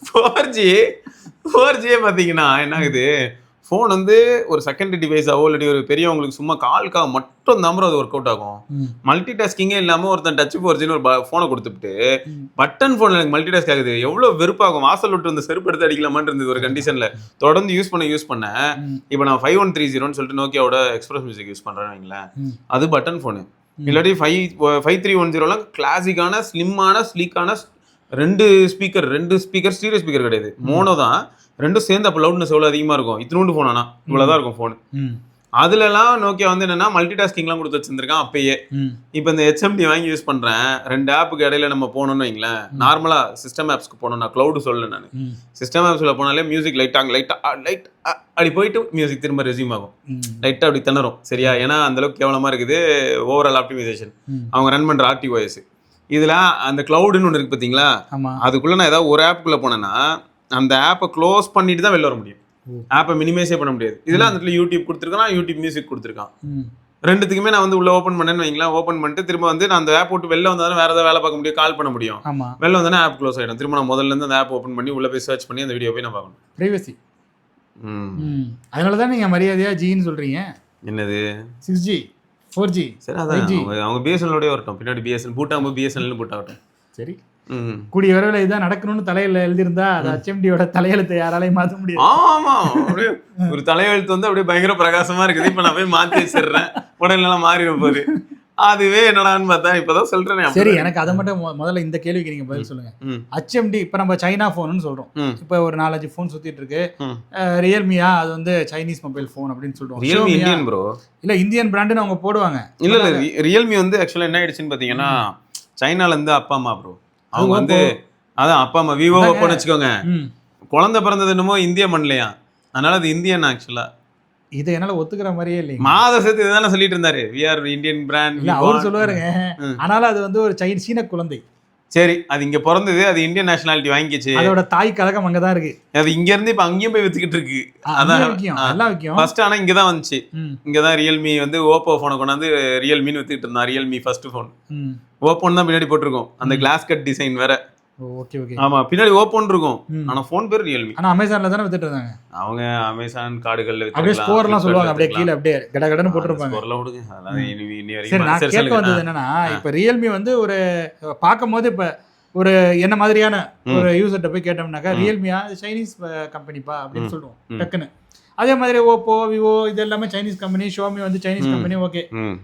[SPEAKER 1] 4G பாத்தீங்கன்னா என்ன ஆகுது, ஃபோன் வந்து ஒரு செகண்டரி டிவைஸாவோ இல்லாட்டி ஒரு பெரியவங்களுக்கு சும்மா கால்காக மட்டும் தான் அது ஒர்க் அவுட் ஆகும். மல்டி டாஸ்கிங்கே இல்லாமல் ஒருத்தன் டச் 4Gன்னு ஒரு ஃபோனை கொடுத்துட்டு பட்டன் ஃபோனில் எனக்கு மல்டி டாஸ்க் ஆகுது. எவ்வளோ வெறுப்பாகும். வாசல் விட்டு வந்து செருப்பு எடுத்து அடிக்கலாமான்னு இருந்தது ஒரு கண்டிஷனில். தொடர்ந்து யூஸ் பண்ண இப்போ நான் 5130 சொல்லிட்டு நோக்கியாவோட எக்ஸ்பிரஸ் மியூசிக் யூஸ் பண்ணுறேன்னு வைங்களேன், அது பட்டன் ஃபோனு. இல்லாட்டி 5310 கிளாசிக்கான ஸ்லிம்மான ஸ்லீக்கான ரெண்டு ஸ்பீக்கர் ஸ்டீரியோ ஸ்பீக்கர் கிடையாது, மோனோ தான். ரெண்டும் சேர்ந்து அப்போ லவுட்னஸ் எவ்வளோ அதிகமாக இருக்கும். இத்தினூண்டு ஃபோன் ஆனால் இவ்வளோதான் இருக்கும் ஃபோனு. அதுலலாம் நோக்கியா வந்து என்னன்னா மல்டி டாஸ்கிங்லாம் கொடுத்து வச்சிருந்திருக்கான் அப்பயே. இப்போ இந்த HMD வாங்கி யூஸ் பண்றேன். 2 ஆப்புக்கு இடையில நம்ம போனோம்னு வைங்களேன், நார்மலா சிஸ்டம் ஆப்ஸ்க்கு போனோம், நான் கிளவுடு சொல்லல. நான் சிஸ்டம் ஆப்ஸ்ல போனாலே மியூசிக் லைட் அப்படி போயிட்டு மியூசிக் திரும்ப ரெஸ்யூம் ஆகும், லைட்டா அப்படி திணறும். சரியா? ஏன்னா அந்த அளவுக்கு கேவலமா இருக்குது ஓவரால் ஆப்டிமைசேஷன் அவங்க ரன் பண்ற RTOS. இதுல அந்த கிளவுடுன்னு ஒன்று இருக்கு பாத்தீங்களா, அதுக்குள்ள நான் ஏதாவது ஒரு ஆப்புக்குள்ள போனேன்னா அந்த ஆப்பை க்ளோஸ் பண்ணிட்டு தான் வெளில வர முடியும். ஆப்பை மினிமைஸே பண்ண முடியாது. இதுல அந்த யூடியூப் கொடுத்துருக்கான், யூடியூப் மியூசிக் கொடுத்துருக்கான். ரெண்டுத்துக்குமே நான் வந்து உள்ள ஓப்பன் பண்ணேன்னு வைங்களேன், ஓப்பன் பண்ணிட்டு திரும்ப வந்து நான் அந்த ஆப் விட்டு வெளில வந்தாலும் வேற ஏதாவது வேலை பார்க்க முடியும், கால் பண்ண முடியும். வெளில வந்தானே ஆப் க்ளோஸ் ஆகிடும். திரும்ப நான் முதல்ல இருந்து அந்த ஆப் ஓப்பன் பண்ணி உள்ள போய் சர்ச் பண்ணி அந்த வீடியோ போய் நான் பார்க்கணும். பிரைவசி. அதனால தான் நீங்க மரியாதையா ஜின்னு சொல்றீங்க. என்னது 6G 4G? சரி, அதான் அவங்க BSNL வரட்டும், பின்னாடி BSNL பூட்டாம BSNL பூட்டாகட்டும். சரி, கூடிய விரைவில் இதான் நடக்கணும்னு தலையில எழுதியிருந்தா அது HMD-யோட தலையெழுத்தை யாராலையும் மாற்ற முடியாது. ஆமா, ஒரு தலையெழுத்து வந்து அப்படியே பயங்கர பிரகாசமா இருக்குது. இப்ப நான் போய் மாத்தி வச்சிடுறேன், உடனே மாறிடும் போது. அதுவே என்னடான்னு பார்த்தா இப்பதான் சொல்றேன்.
[SPEAKER 2] சரி, எனக்கு அதை மட்டும் முதல்ல இந்த கேள்விக்கு நீங்க பதில் சொல்லுங்க. HMD இப்ப நம்ம சைனா போன்னு சொல்றோம். இப்ப ஒரு 4-5 போன் சுத்திட்டு இருக்கு. ரியல்மியா அது வந்து சைனீஸ் மொபைல் போன் அப்படின்னு சொல்றோம்.
[SPEAKER 1] Realme Indian bro.
[SPEAKER 2] இல்ல இந்தியன் பிராண்டுன்னு அவங்க போடுவாங்க.
[SPEAKER 1] இல்ல ரியல்மி வந்து ஆக்சுவலா என்ன ஆயிடுச்சுன்னு பாத்தீங்கன்னா சைனால இருந்து அப்பா அம்மா ப்ரோ. அவங்க வந்து அதான் அப்பா அம்மா விவோ ஓப்போன்னு வச்சுக்கோங்க. குழந்தை பிறந்தது என்னமோ இந்திய மண்லையா, அதனால அது இந்தியன் ஆக்சுவலா.
[SPEAKER 2] இதை என்னால ஒத்துக்கிற மாதிரியே இல்லைங்க.
[SPEAKER 1] மாத சேர்த்து இதுதானே சொல்லிட்டு இருந்தாரு, வி ஆர் இந்தியன் பிராண்ட்.
[SPEAKER 2] இல்ல அவரு சொல்லுவாருங்க, ஆனாலும் அது வந்து ஒரு சீன குழந்தை.
[SPEAKER 1] சரி, அது இங்க பிறந்தது, அது இந்தியன் நேஷனாலிட்டி வாங்கிச்சு,
[SPEAKER 2] அதோட தாய் கழகம் அங்கதான் இருக்கு.
[SPEAKER 1] அது இங்க இருந்து இப்ப அங்கேயும் போய் வித்துக்கிட்டு இருக்கு. அதான்
[SPEAKER 2] எல்லாம் விக்கும்.
[SPEAKER 1] ஃபர்ஸ்ட் ஆனா இங்கதான் வந்துச்சு. இங்கதான் ரியல்மி வந்து ஓப்போ போனை கொண்டாந்து ரியல்மின்னு வித்துக்கிட்டு இருந்தா. ரியல்மி ஃபர்ஸ்ட் போன் ஓப்போன்னு தான் பின்னாடி போட்டிருக்கோம். அந்த கிளாஸ் கட் டிசைன் வேற.
[SPEAKER 2] Okay okay.
[SPEAKER 1] ஆமா, பின்னாடி ஓப்பன் இருக்கும், ஆனா போன் பேர் ரியல்மி.
[SPEAKER 2] ஆனா அமேசான்ல தானே வித்துட்டு இருந்தாங்க அவங்க.
[SPEAKER 1] அமேசான் கார்டுகள்ல
[SPEAKER 2] அப்படியே ஸ்கோர்லாம் சொல்லுவாங்க, அப்படியே கீழ அப்படியே கடகடன்னு போட்டுருப்பாங்க.
[SPEAKER 1] ஸ்கோர்லாம் விடுங்க, அதெல்லாம் இனி
[SPEAKER 2] சரி, நான் கேட்க வந்தது என்னன்னா, இப்ப ரியல்மி வந்து ஒரு பார்க்கும்போது இப்ப ஒரு என்ன மாதிரியான ஒரு யூசர்கிட்ட போய் கேட்டோம்னாக்கா ரியல்மியா சைனீஸ் கம்பெனிப்பா அப்படின்னு சொல்லுவோம் டக்குன்னு. அதே மாதிரி ஓப்போ விவோ இது எல்லாமே சைனீஸ் கம்பெனி, ஷோமி வந்து சைனீஸ் கம்பெனி, ஓகே.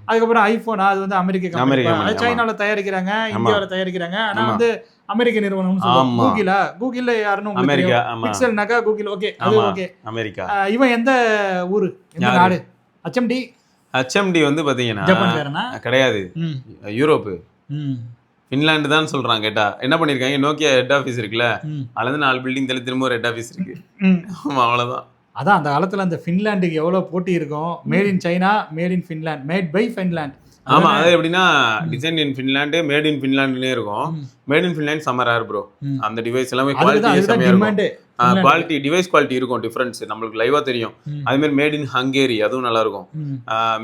[SPEAKER 2] அதுக்கப்புறம் ஐபோனா அது வந்து அமெரிக்க கம்பெனி, சைனால தயாரிக்கிறாங்க, இந்தியாவில தயாரிக்கிறாங்க, ஆனா வந்து அமெரிக்க நிறுவனம். கூகுள் யாருன்னு
[SPEAKER 1] அமெரிக்கா,
[SPEAKER 2] பிக்சல்னாக்கா கூகுள், ஓகே அது ஓகே.
[SPEAKER 1] அமெரிக்கா.
[SPEAKER 2] இவன் எந்த ஊரு, எந்த நாடு? HMD
[SPEAKER 1] வந்து பாத்தீங்கன்னா
[SPEAKER 2] ஜப்பான்காரனா
[SPEAKER 1] கிடையாது, யூரோப்பு, ஃபின்லாந்து தான் சொல்றாங்க. கேட்டா என்ன பண்ணிருக்காங்க, நோக்கியா ஹெட் ஆபீஸ் இருக்குல்ல, அதுல இருந்து 4 பில்டிங் தள்ளி திரும்ப ஒரு ஹெட் ஆபீஸ் இருக்கு. ஆமா, அவ்வளவுதான்.
[SPEAKER 2] அதான் அந்த காலத்துல அந்த ஃபின்லாண்டுக்கு எவ்வளவு போட்டி இருக்கும். Made in China, made in Finland, made by Finland.
[SPEAKER 1] ஆமா, அது எப்படின்னா design in Finland, made in ஃபின்லாண்ட்லயே இருக்கும். மேட் இன் ஃபின்லாண்ட் செம்ம ரேர் ப்ரோ. அந்த டிவைஸ் எல்லாமே குவாலிட்டி செம்மையா இருக்கும். குவாலிட்டி, டிவைஸ் குவாலிட்டி இருக்கும் டிஃபரன்ஸ், நம்மளுக்கு லைவா தெரியும். அதே மாதிரி மேட் இன் ஹங்கேரி, அதுவும் நல்லா இருக்கும்.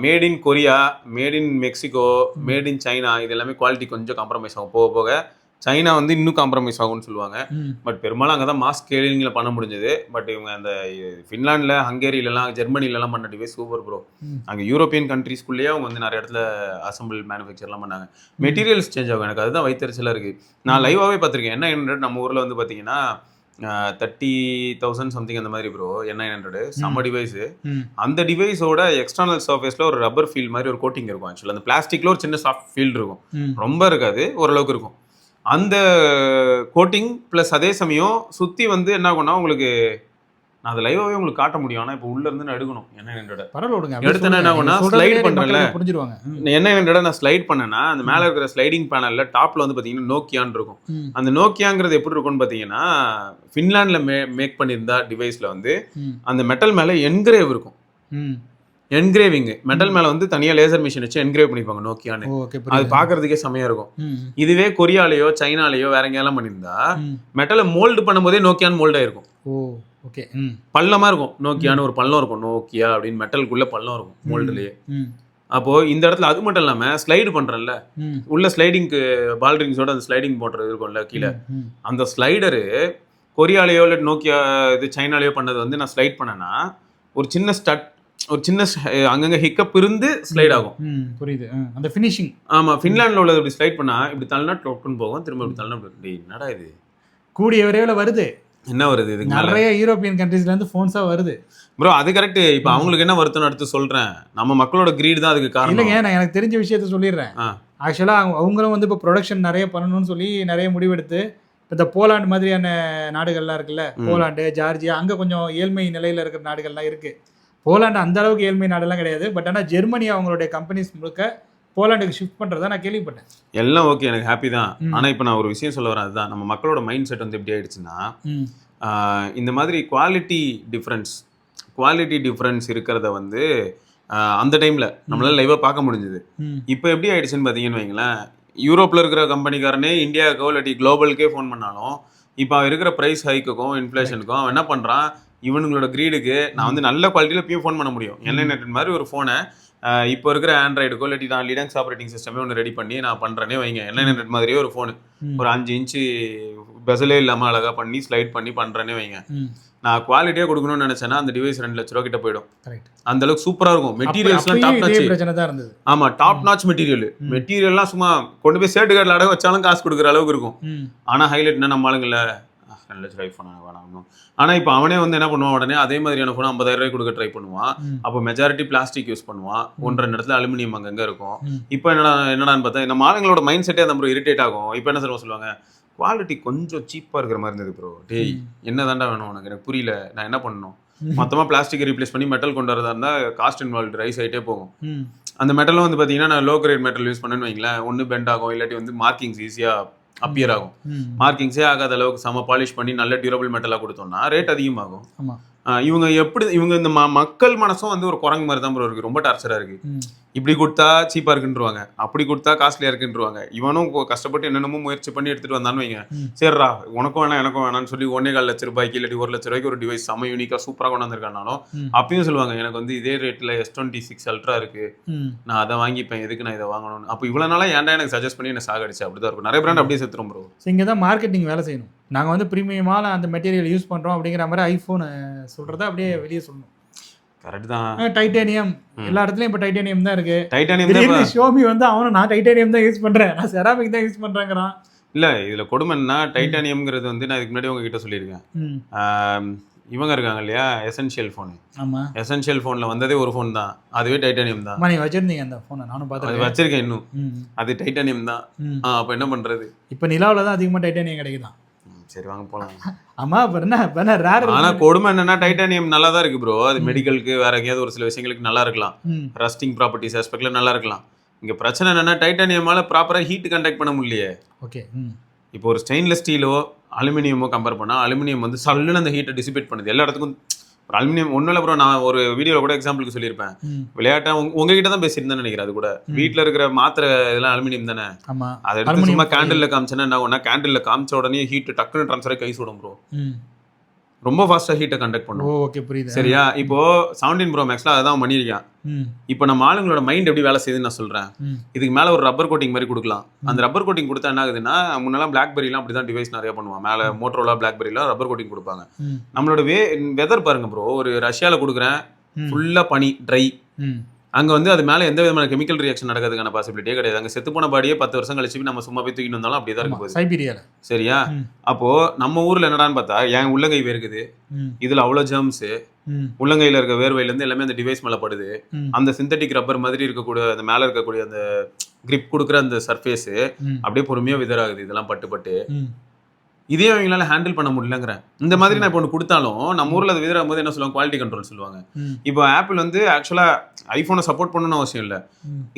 [SPEAKER 1] Made in Korea, made in Mexico, mat in China, இது எல்லாமே குவாலிட்டி கொஞ்சம் காம்ப்ரமைஸ் ஆகும். போக போக சைனா வந்து இன்னும் காம்ப்ரமைஸ் ஆகும்னு சொல்லுவாங்க. பட் பெரும்பாலும் அங்கே தான் மாஸ் ஸ்கேலிங்ல பண்ண முடிஞ்சது. பட் இவங்க அந்த ஃபின்லாண்டில், ஹங்கேரியிலலாம், ஜெர்மனிலலாம் பண்ண டிவைஸ் சூப்பர் ப்ரோ. அங்கே யூரோப்பியன் கண்ட்ரீஸ்குள்ளேயே அவங்க வந்து நிறைய இடத்துல அசம்பிள் மேனுஃபேக்சர்லாம் பண்ணாங்க. மெட்டீரியல்ஸ் சேஞ்ச் ஆகும், எனக்கு அதுதான் வைத்தறிச்சலாக இருக்குது. நான் லைவாகவே பார்த்துருக்கேன். N900 நம்ம ஊரில் வந்து பார்த்தீங்கன்னா 30,000 சம்திங் அந்த மாதிரி ப்ரோ. N900 செம்ம டிவைஸு. அந்த டிவைஸோட எக்ஸ்டர்னல் சர்ஃபேஸில் ஒரு ரப்பர் ஃபீல் மாதிரி ஒரு கோட்டிங் இருக்கும். ஆக்சுவலாக அந்த பிளாஸ்டிக்ல ஒரு சின்ன சாஃப்ட் ஃபீல் இருக்கும், ரொம்ப இருக்காது, ஓரளவுக்கு இருக்கும். அந்த கோட்டிங் ப்ளஸ் அதே சமயம் சுற்றி வந்து என்ன ஆகும்னா உங்களுக்கு, நான் அதை லைவாகவே உங்களுக்கு காட்ட முடியும். ஆனால் இப்போ உள்ள இருந்து நான் எடுக்கணும். N900 எடுத்தேன்னா என்ன ஆகும்னா, ஸ்லைட் பண்ணுறேன்ல, N900 நான் ஸ்லைட் பண்ணேன்னா அந்த மேலே இருக்கிற ஸ்லைடிங் பேனலில் டாப்பில் வந்து பார்த்தீங்கன்னா நோக்கியான்னு இருக்கும். அந்த நோக்கியாங்கிறது எப்படி இருக்கும்னு பார்த்தீங்கன்னா, ஃபின்லாண்டில் மேக் பண்ணியிருந்தா டிவைஸில் வந்து அந்த மெட்டல் மேலே என்கிரேவ் இருக்கும். என்கிரேவிங் மெட்டல் மேல வந்து தனியா லேசர் மிஷின் வச்சு என்கிரேவ் பண்ணிப்பாங்க நோக்கியான்னு. அது பாக்குறதுக்கே செமையா இருக்கும். இதுவே கொரியாலயோ சைனாலயோ வேற எங்கெல்லாம் பண்ணியிருந்தா மெட்டலை மோல்டு பண்ணும்போதே நோக்கியான்னு மோல்ட் ஆயிருக்கும். பள்ளமா இருக்கும், நோக்கியான்னு ஒரு பள்ளம் இருக்கும், நோக்கியா அப்படின்னு மெட்டலுக்குள்ள பள்ளம் இருக்கும் மோல்டுலயே. அப்போ இந்த இடத்துல அது மட்டும் இல்லாம ஸ்லைடு பண்றேன்ல, உள்ள ஸ்லைடிங்க்கு பால் ரிங்ஸோட அந்த ஸ்லைடிங் போடுறது இருக்கும்ல கீழே, அந்த ஸ்லைடரு கொரியாலயோ இல்லை நோக்கியா இது சைனாலயோ பண்ணது வந்து நான் ஸ்லைட் பண்ணேன்னா ஒரு சின்ன ஸ்டட், ஒரு சின்ன அங்கங்க ஹிக்கப் இருந்து ஸ்லைட் ஆகும்.
[SPEAKER 2] புரியுது அந்த ஃபினிஷிங்.
[SPEAKER 1] ஆமா, ஃபின்லாண்ட்ல உள்ளது இப்படி ஸ்லைட் பண்ணா இப்படி தள்ளனா டோக்கன் போகும், திரும்ப இப்படி தள்ளனா இப்படி. என்னடா இது,
[SPEAKER 2] கூடிய விரைவில் வருது.
[SPEAKER 1] என்ன வருது, இது
[SPEAKER 2] நிறைய யூரோப்பியன் கண்ட்ரீஸ்ல இருந்து ஃபோன்ஸா வருது
[SPEAKER 1] ப்ரோ. அது கரெக்ட். இப்போ அவங்களுக்கு என்ன வருத்தம் அடுத்து சொல்றேன், நம்ம மக்களோட கிரீட் தான் அதுக்கு காரணம்.
[SPEAKER 2] இல்லைங்க, நான் எனக்கு தெரிஞ்ச விஷயத்த சொல்லிடுறேன். ஆக்சுவலா அவங்களும் வந்து இப்போ ப்ரொடக்ஷன் நிறைய பண்ணணும்னு சொல்லி நிறைய முடிவெடுத்து, இந்த போலாண்டு மாதிரியான நாடுகள்லாம் இருக்குல்ல, போலாண்டு, ஜார்ஜியா, அங்கே கொஞ்சம் ஏழ்மை நிலையில் இருக்கிற நாடுகள்லாம் இருக்குது. போலாண்டு அந்த அளவுக்கு ஏழ்மை நாடெல்லாம் கிடையாது. பட் ஆனால் ஜெர்மனி அவங்களுடைய கம்பெனிஸ் முழுக்க போலாண்டுக்கு ஷிஃப்ட் பண்ணுறதா நான் கேள்விப்பட்டேன்.
[SPEAKER 1] எல்லாம் ஓகே, எனக்கு ஹாப்பி தான். ஆனால் இப்போ நான் ஒரு விஷயம் சொல்ல வரேன், அதுதான் நம்ம மக்களோட மைண்ட் செட் வந்து எப்படி ஆயிடுச்சுன்னா, இந்த மாதிரி குவாலிட்டி டிஃப்ரென்ஸ் இருக்கிறத வந்து அந்த டைமில் நம்மளால லைவாக பார்க்க முடிஞ்சுது. இப்போ எப்படி ஆயிடுச்சுன்னு பார்த்தீங்கன்னு வைங்களேன், யூரோப்பில் இருக்கிற கம்பெனிக்காரனே இந்தியாவுக்கோ இல்லாட்டி குளோபலுக்கே ஃபோன் பண்ணாலும் இப்போ இருக்கிற ப்ரைஸ் ஹைக்குக்கும் இன்ஃப்ளேஷனுக்கும் அவன் என்ன பண்ணுறான், இவனுங்களோட கிரீடுக்கு நான் வந்து நல்ல குவாலிட்டியில் இப்பயும் ஃபோன் பண்ண முடியும். N900 மாதிரி ஒரு ஃபோனை இப்போ இருக்கிற ஆண்ட்ராய்டுக்கோ இல்லாட்டி நான் லினக்ஸ் ஆப்ரேட்டிங் சிஸ்டமே ஒன்று ரெடி பண்ணி நான் பண்ணுறேனே வைங்க, N900 மாதிரியே ஒரு ஃபோனு, ஒரு 5 இன்ச்சு பெசலே இல்லாமல் அழகாக பண்ணி ஸ்லைட் பண்ணி பண்ணுறேனே வைங்க, நான் குவாலிட்டியாக கொடுக்கணும்னு நினச்சேன்னா அந்த டிவைஸ் 2 லட்ச ரூபா கிட்ட போயிடும். அந்த அளவுக்கு சூப்பராக இருக்கும். மெட்டீரியல்ஸ்லாம் டாப் நாச். ஆமாம், டாப் நாச் மெட்டீரியல்லாம் சும்மா கொண்டு போய் சேட்டு கார்டில் அடகு வச்சாலும் காசு கொடுக்குற அளவுக்கு இருக்கும். ஆனால் ஹைலைட்னா நம்ம ஆளுங்கள 2 லட்ச ரூபாய் ஃபோன் வேணாம். ஆனா இப்போ அவனே வந்து என்ன பண்ணுவான், உடனே அதே மாதிரியான ஃபோன் 50,000 ரூபாய் கொடுக்க ட்ரை பண்ணுவான். அப்போ மெஜாரிட்டி பிளாஸ்டிக் யூஸ் பண்ணுவான், 1-2 இடத்துல அலுமினியம் அங்கங்க இருக்கும். இப்போ என்னடான்னு பார்த்தா நம்ம ஆளுங்களோட மைண்ட் செட்டே அந்த ப்ரோ இரிட்டேட் ஆகும். இப்போ என்ன சொல்லுவாங்க, குவாலிட்டி கொஞ்சம் சீப்பா இருக்கிற மாதிரி இருந்தது ப்ரோ. டேய் என்ன தாண்டா வேணும் உனக்கு, எனக்கு புரியல, நான் என்ன பண்ணணும்? மொத்தமா பிளாஸ்டிக் ரீப்ளேஸ் பண்ணி மெட்டல் கொண்டு வரதா இருந்தா காஸ்ட் இன்வால்வ் ரைஸ் ஆகிட்டே போகும். அந்த மெட்டலும் வந்து பாத்தீங்கன்னா நான் லோ கிரேட் மெட்டல் யூஸ் பண்ணேன்னு வைங்களேன், ஒன்று பெண்ட் ஆகும், இல்லாட்டி வந்து மார்க்கிங்ஸ் ஈஸியா அப்பியர் ஆகும். மார்க்கிங்ஸே ஆகாத அளவுக்கு செம பாலிஷ் பண்ணி நல்ல டியூரபிள் மெட்டலா கொடுத்தோம்னா ரேட் அதிகமாகும். இவங்க இந்த மக்கள் மனசும் வந்து ஒரு குரங்கு மாதிரி தான் ப்ரோ இருக்கு, ரொம்ப டார்ச்சரா இருக்கு. இப்படி கொடுத்தா சீப்பா இருக்குன்றுவாங்க, அப்படி கொடுத்தா காஸ்ட்லியா இருக்குன்றுவாங்க. இவனும் கஷ்டப்பட்டு என்னென்னமோ முயற்சி பண்ணி எடுத்துட்டு வந்தான்னு வைங்க, சரிடா உனக்கும் வேணாம் எனக்கும் வேணாம்னு சொல்லி 1.25 லட்ச ரூபாய்க்கு இல்லாட்டி 1 லட்ச ரூபாய்க்கு ஒரு டிவைஸ் செம யூனிக்கா சூப்பரா கொண்டு வந்திருக்கானாலும் அப்பயும் சொல்லுவாங்க எனக்கு வந்து இதே ரேட்ல S26 அல்ட்ரா இருக்கு, நான் அதை வாங்கிப்பேன், எதுக்கு நான் இதை வாங்கணும்? அப்போ இவ்வளவு நாளா ஏன்டா எனக்கு சஜஸ்ட் பண்ணி என்ன சாகடிச்சு? அப்படிதான் இருக்கும். நிறைய பிராண்ட் அப்படியே செத்துரும் ப்ரோ.
[SPEAKER 2] இங்கே தான் மார்க்கெட்டிங் வேலை செய்யணும். நாங்கள் வந்து ப்ரீமியமான அந்த மெட்டீரியல் யூஸ் பண்ணுறோம் அப்படிங்கிற மாதிரி ஐஃபோன் சொல்கிறத அப்படியே வெளியே சொல்லணும்.
[SPEAKER 1] கரெக்ட் தான்.
[SPEAKER 2] டைட்டானியம் எல்லா இடத்துலயும் இப்போ டைட்டானியம் தான் இருக்கு.
[SPEAKER 1] டைட்டானியம்
[SPEAKER 2] ஷோமி வந்து அவனும் நான் டைட்டானியம் தான் யூஸ் பண்றேன், நான் செராமிக் தான் யூஸ் பண்றேங்கிறான்.
[SPEAKER 1] இல்ல இதுல கொடுமைன்னா டைட்டானியம்ங்கிறது வந்து நான் இதுக்கு முன்னாடி உங்ககிட்ட சொல்லியிருக்கேன். இவங்க இருக்காங்க இல்லையா எசென்ஷியல் ஃபோன்,
[SPEAKER 2] ஆமா
[SPEAKER 1] எசென்ஷியல் ஃபோன்ல வந்ததே ஒரு ஃபோன் தான், அதுவே டைட்டானியம் தான்.
[SPEAKER 2] நீ வச்சிருந்தீங்க அந்த ஃபோனை, நானும் பார்த்தேன்.
[SPEAKER 1] அது வச்சிருக்கேன் இன்னும், அது டைட்டானியம் தான். அப்ப என்ன பண்றது?
[SPEAKER 2] இப்போ நிலாவில் தான் அதிகமாக டைட்டானியம் கிடைக்குதான்.
[SPEAKER 1] சரி வாங்க போலாம்.
[SPEAKER 2] ஆமா என்ன ரேர்.
[SPEAKER 1] ஆனா கொடுமை என்னன்னா டைட்டானியம் நல்லா தான் இருக்கு ப்ரோ, அது மெடிக்கலுக்கு வேற எங்கேயாவது ஒரு சில விஷயங்களுக்கு நல்லா இருக்கலாம், ரஸ்டிங் ப்ராப்பர்ட்டிஸ் ஆஸ்பெக்ட்ல நல்லா இருக்கலாம். இங்க பிரச்சனை என்னன்னா டைட்டானியமால ப்ராப்பரா ஹீட் கண்டக்ட் பண்ண முடியலையே.
[SPEAKER 2] ஓகே.
[SPEAKER 1] இப்போ ஒரு ஸ்டெயின்லெஸ் ஸ்டீலோ அலுமினியமோ கம்பேர் பண்ணா அலுமினியம் வந்து சல்லுன்னு அந்த ஹீட்டை டிசிபேட் பண்ணுது எல்லா இடத்துக்கும். ஒரு அலுமினியம் ஒன்றும் இல்லை ப்ரோ, நான் ஒரு வீடியோவில் கூட எக்ஸாம்பிளுக்கு சொல்லியிருப்பேன், விளையாட்டா உங்ககிட்ட தான் பேசியிருந்தேன்னு நினைக்கிறேன். அது கூட வீட்டில் இருக்கிற மாத்திரை இதெல்லாம் அலுமினியம் தானே, அதை எடுத்து சும்மா கேண்டில்ல காமிச்சேன்னா என்ன ஒன்னா, கேண்டில்ல காமிச்ச உடனே ஹீட் டக்குன்னு ட்ரான்ஸ்ஃபர் ஆகி கை சுடும் ப்ரோ, ரொம்ப ஃபாஸ்டா ஹீட்டை கண்டக்ட் பண்ணும்.
[SPEAKER 2] ஓகே புரியுது.
[SPEAKER 1] சரியா? இப்போ 17 Pro Maxல அதான் பண்ணியிருக்கான். இப்போ நம்ம ஆளுங்களோட மைண்ட் எப்படி வேலை செய்யுதுன்னு நான் சொல்றேன். இதுக்கு மேல ஒரு ரப்பர் கோட்டிங் மாதிரி கொடுக்கலாம். அந்த ரப்பர் கோட்டிங் கொடுத்தா என்ன ஆகுதுன்னா, முன்னெல்லாம் பிளாக்பெரிலாம் அப்படிதான் டிவைஸ் நிறைய பண்ணுவாங்க, மேல மோட்டரோலா பிளாக்பெரிலாம் ரப்பர் கோட்டிங் கொடுப்பாங்க. நம்மளோட வெதர் பாருங்க ப்ரோ, ஒரு ரஷ்யால கொடுக்குறேன் ஃபுல்லா பனி ட்ரை, அங்க வந்து அது மேல எந்த விதமான கெமிக்கல் ரியாக்ஷன் நடக்கிறதுக்கான பாசிபிலிட்டியே கிடையாது. அங்க செத்து போன பாடியே 10 வருஷம் கழிச்சு நம்ம சும்மா போய் தூக்கிட்டு வந்தாலும் அப்படியே தான் இருக்கு போகுது சைபீரியால. சரியா? அப்போ நம்ம ஊர்ல என்னடான்னு பார்த்தா என் உள்ளங்கை வேர்க்குது, இதுல அவ்வளவு ஜெர்ம்ஸ், உள்ளங்கையில இருக்க வேர்வையில இருந்து எல்லாமே அந்த டிவைஸ் மேல படுது. அந்த சிந்தட்டிக் ரப்பர் மாதிரி இருக்கக்கூடிய அந்த மேல இருக்கக்கூடிய அந்த கிரிப் கொடுக்குற அந்த சர்ஃபேஸ் அப்படியே பொறுமையா விதராகுது இதெல்லாம் பட்டு பட்டு. இதே அவங்களால ஹேண்டில் பண்ண முடியலங்கிறேன். இந்த மாதிரி நான் இப்போ ஒன்று கொடுத்தாலும் நம்ம ஊரில் அது விதராகும் போது என்ன சொல்லுவாங்க, குவாலிட்டி கண்ட்ரோல் சொல்லுவாங்க. இப்போ ஆப்பிள் வந்து ஆக்சுவலாக ஐஃபோனை சப்போர்ட் பண்ணணும்னு அவசியம் இல்லை,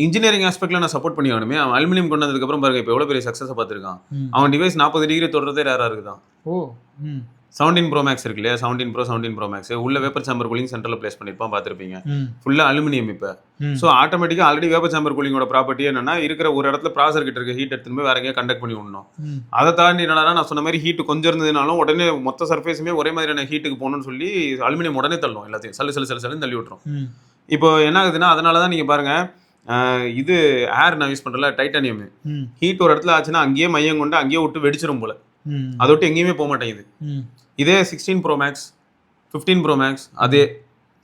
[SPEAKER 1] இன்ஜினியரிங் ஆஸ்பெக்ட்ல நான் சப்போர்ட் பண்ணி ஆகணுமே. அவன் அலுமினியம் கொண்டு வந்ததுக்கப்புறம் பாருங்க இப்போ எவ்வளோ பெரிய சக்ஸஸை பார்த்துருக்கான். அவன் டிவைஸ் 40 டிகிரி தொடுறதே ரேராக இருக்குதான். 17 Pro Max இருக்கு இல்லையா, 17 Pro Max உள்ள வேப்பர் சாம்பர் கூலிங் சென்டர்ல பிளேஸ் பண்ணிருப்பான், பார்த்துருப்பீங்க. ஃபுல்லா அலுமினியம். இப்போ ஸோ ஆட்டோமேட்டிக்கா ஆல்ரெடி வேப்பர் சாம்பர் கூலிங்கோட ப்ராப்பர்ட்டி என்னன்னா, இருக்கிற ஒரு இடத்துல ப்ராசர் கிட்ட இருக்க ஹீட் எடுத்துன்னு போய் வேற எங்கேயா கண்டக்ட் பண்ணி விடணும். அதை தாண்டி என்னன்னா, நான் சொன்ன மாதிரி ஹீட் கொஞ்சம் இருந்ததுனாலும் உடனே மொத்த சர்ஃபேஸுமே ஒரே மாதிரியான ஹீட்டுக்கு போகணும்னு சொல்லி அலுமினியம் உடனே தள்ளும், எல்லாத்தையும் சல்லு தள்ளி விட்டுரும். இப்போ என்ன ஆகுதுன்னா, அதனாலதான் நீங்க பாருங்க, இது ஏர் நான் யூஸ் பண்றல டைட்டானியம், ஹீட் ஒரு இடத்துல ஆச்சுன்னா அங்கேயே மையம் கொண்டு அங்கேயே விட்டு வெடிச்சிடும் போல, அதை விட்டு எங்கேயுமே போக மாட்டேங்குது. இதே 16 Pro Max 15 Pro Max அதே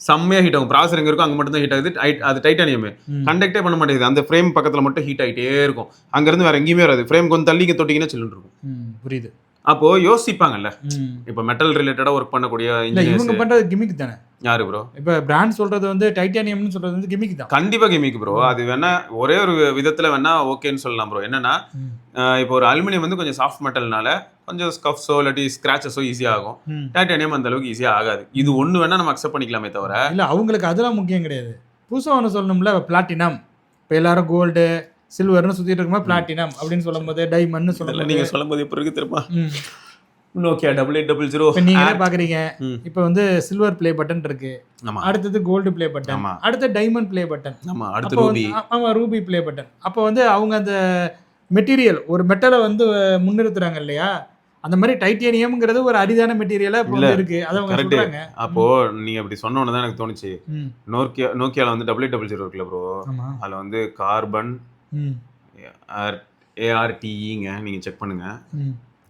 [SPEAKER 1] செம்மையா ஹீட் ஆகும். ப்ராசர் எங்க இருக்கும் அங்க மட்டும் தான் ஹீட் ஆகுது. அது டைட்டானியம் கண்டக்டே பண்ண மாட்டேங்குது, அந்த ஃப்ரேம் பக்கத்துல மட்டும் ஹீட் ஆகிட்டே இருக்கும், அங்க இருந்து வேற எங்கேயுமே வராது. ஃப்ரேம் கொஞ்சம் தள்ளிங்க தொட்டிங்கன்னா சில்லுன்னு இருக்கும். புரியுது. அப்போ யோசிப்பாங்கல்ல, இப்போ மெட்டல் ரிலேட்டடா ஒர்க் பண்ணக்கூடிய
[SPEAKER 2] இவங்க பண்றது கிமிக் தானே.
[SPEAKER 1] யாரு ப்ரோ? இப்போ
[SPEAKER 2] பிராண்ட் சொல்றது வந்து டைட்டானியம்னு சொல்றது வந்து கிமிக் தான்.
[SPEAKER 1] கண்டிப்பா கிமிக் ப்ரோ. அது வேணா ஒரே ஒரு விதத்துல வேணா ஓகேன்னு சொல்லலாம் ப்ரோ. என்னன்னா, இப்போ ஒரு அலுமினியம் வந்து கொஞ்சம் சாஃப்ட் மெட்டல்னால கொஞ்சம் ஸ்கஃப்ஸோ இல்லாட்டி ஸ்கிராச்சஸோ ஈஸியா ஆகும். டைட்டானியம் அந்த அளவுக்கு ஈஸியா ஆகாது. இது ஒண்ணு வேணா நம்ம அக்செப்ட் பண்ணிக்கலாமே தவிர,
[SPEAKER 2] இல்ல அவங்களுக்கு அதெல்லாம் முக்கியம் கிடையாது. புதுசா ஒன்று சொல்லணும்ல, பிளாட்டினம். இப்போ எல்லாரும் கோல்டு சில்வர்னு சுத்திட்டு இருக்கும்போது பிளாட்டினம் அப்படின்னு சொல்லும் போது டைமண்ட்னு சொல்லல. நீங்க சொல்லும் போது எப்படி இருக்கு தெரியுமா?
[SPEAKER 1] நோக்கியா 8800
[SPEAKER 2] நீங்களே பாக்குறீங்க. இப்ப வந்து சில்வர் ப்ளே பட்டன் இருக்கு, அடுத்தது கோல்டு ப்ளே பட்டன், அடுத்து diamond play button, Ruby play button. அப்ப வந்து அவங்க அந்த மெட்டீரியல் ஒரு மெட்டலை வந்து முன்னிறுத்துறாங்க இல்லையா, அந்த மாதிரி டைட்டானியம்ங்கிறது ஒரு அரிதான மெட்டீரியலா இப்போ இருக்கு. அத அவங்க சொல்றாங்க.
[SPEAKER 1] அப்போ நீங்க அப்படி சொன்ன உடனே தான் எனக்கு தோணுச்சு, நோக்கியால வந்து 8800 இருக்குல்ல ப்ரோ, அதுல வந்து கார்பன் ARTEங்க, நீங்க செக் பண்ணுங்க,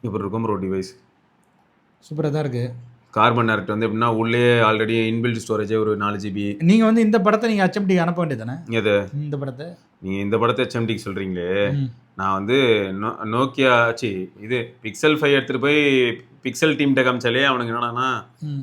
[SPEAKER 1] இப்படி இருக்கும் ப்ரோ டிவைஸ்.
[SPEAKER 2] சூப்பராக தான் இருக்குது.
[SPEAKER 1] கார்பன் ஆர்ட் வந்து எப்படின்னா உள்ளே ஆல்ரெடி இன்பில்ட் ஸ்டோரேஜே ஒரு 4 GB.
[SPEAKER 2] நீங்கள் வந்து இந்த படத்தை நீங்கள் HMDக்கு அனுப்ப வேண்டியது தானே?
[SPEAKER 1] எது?
[SPEAKER 2] இந்த படத்தை
[SPEAKER 1] நீங்கள் இந்த படத்தை HMDக்கு சொல்கிறீங்களே, நான் வந்து நோக்கியா இது பிக்சல் 5 எடுத்துகிட்டு போய் பிக்சல் டீம்கிட்ட காமிச்சாலே அவனுக்கு என்னன்னா
[SPEAKER 2] ம்.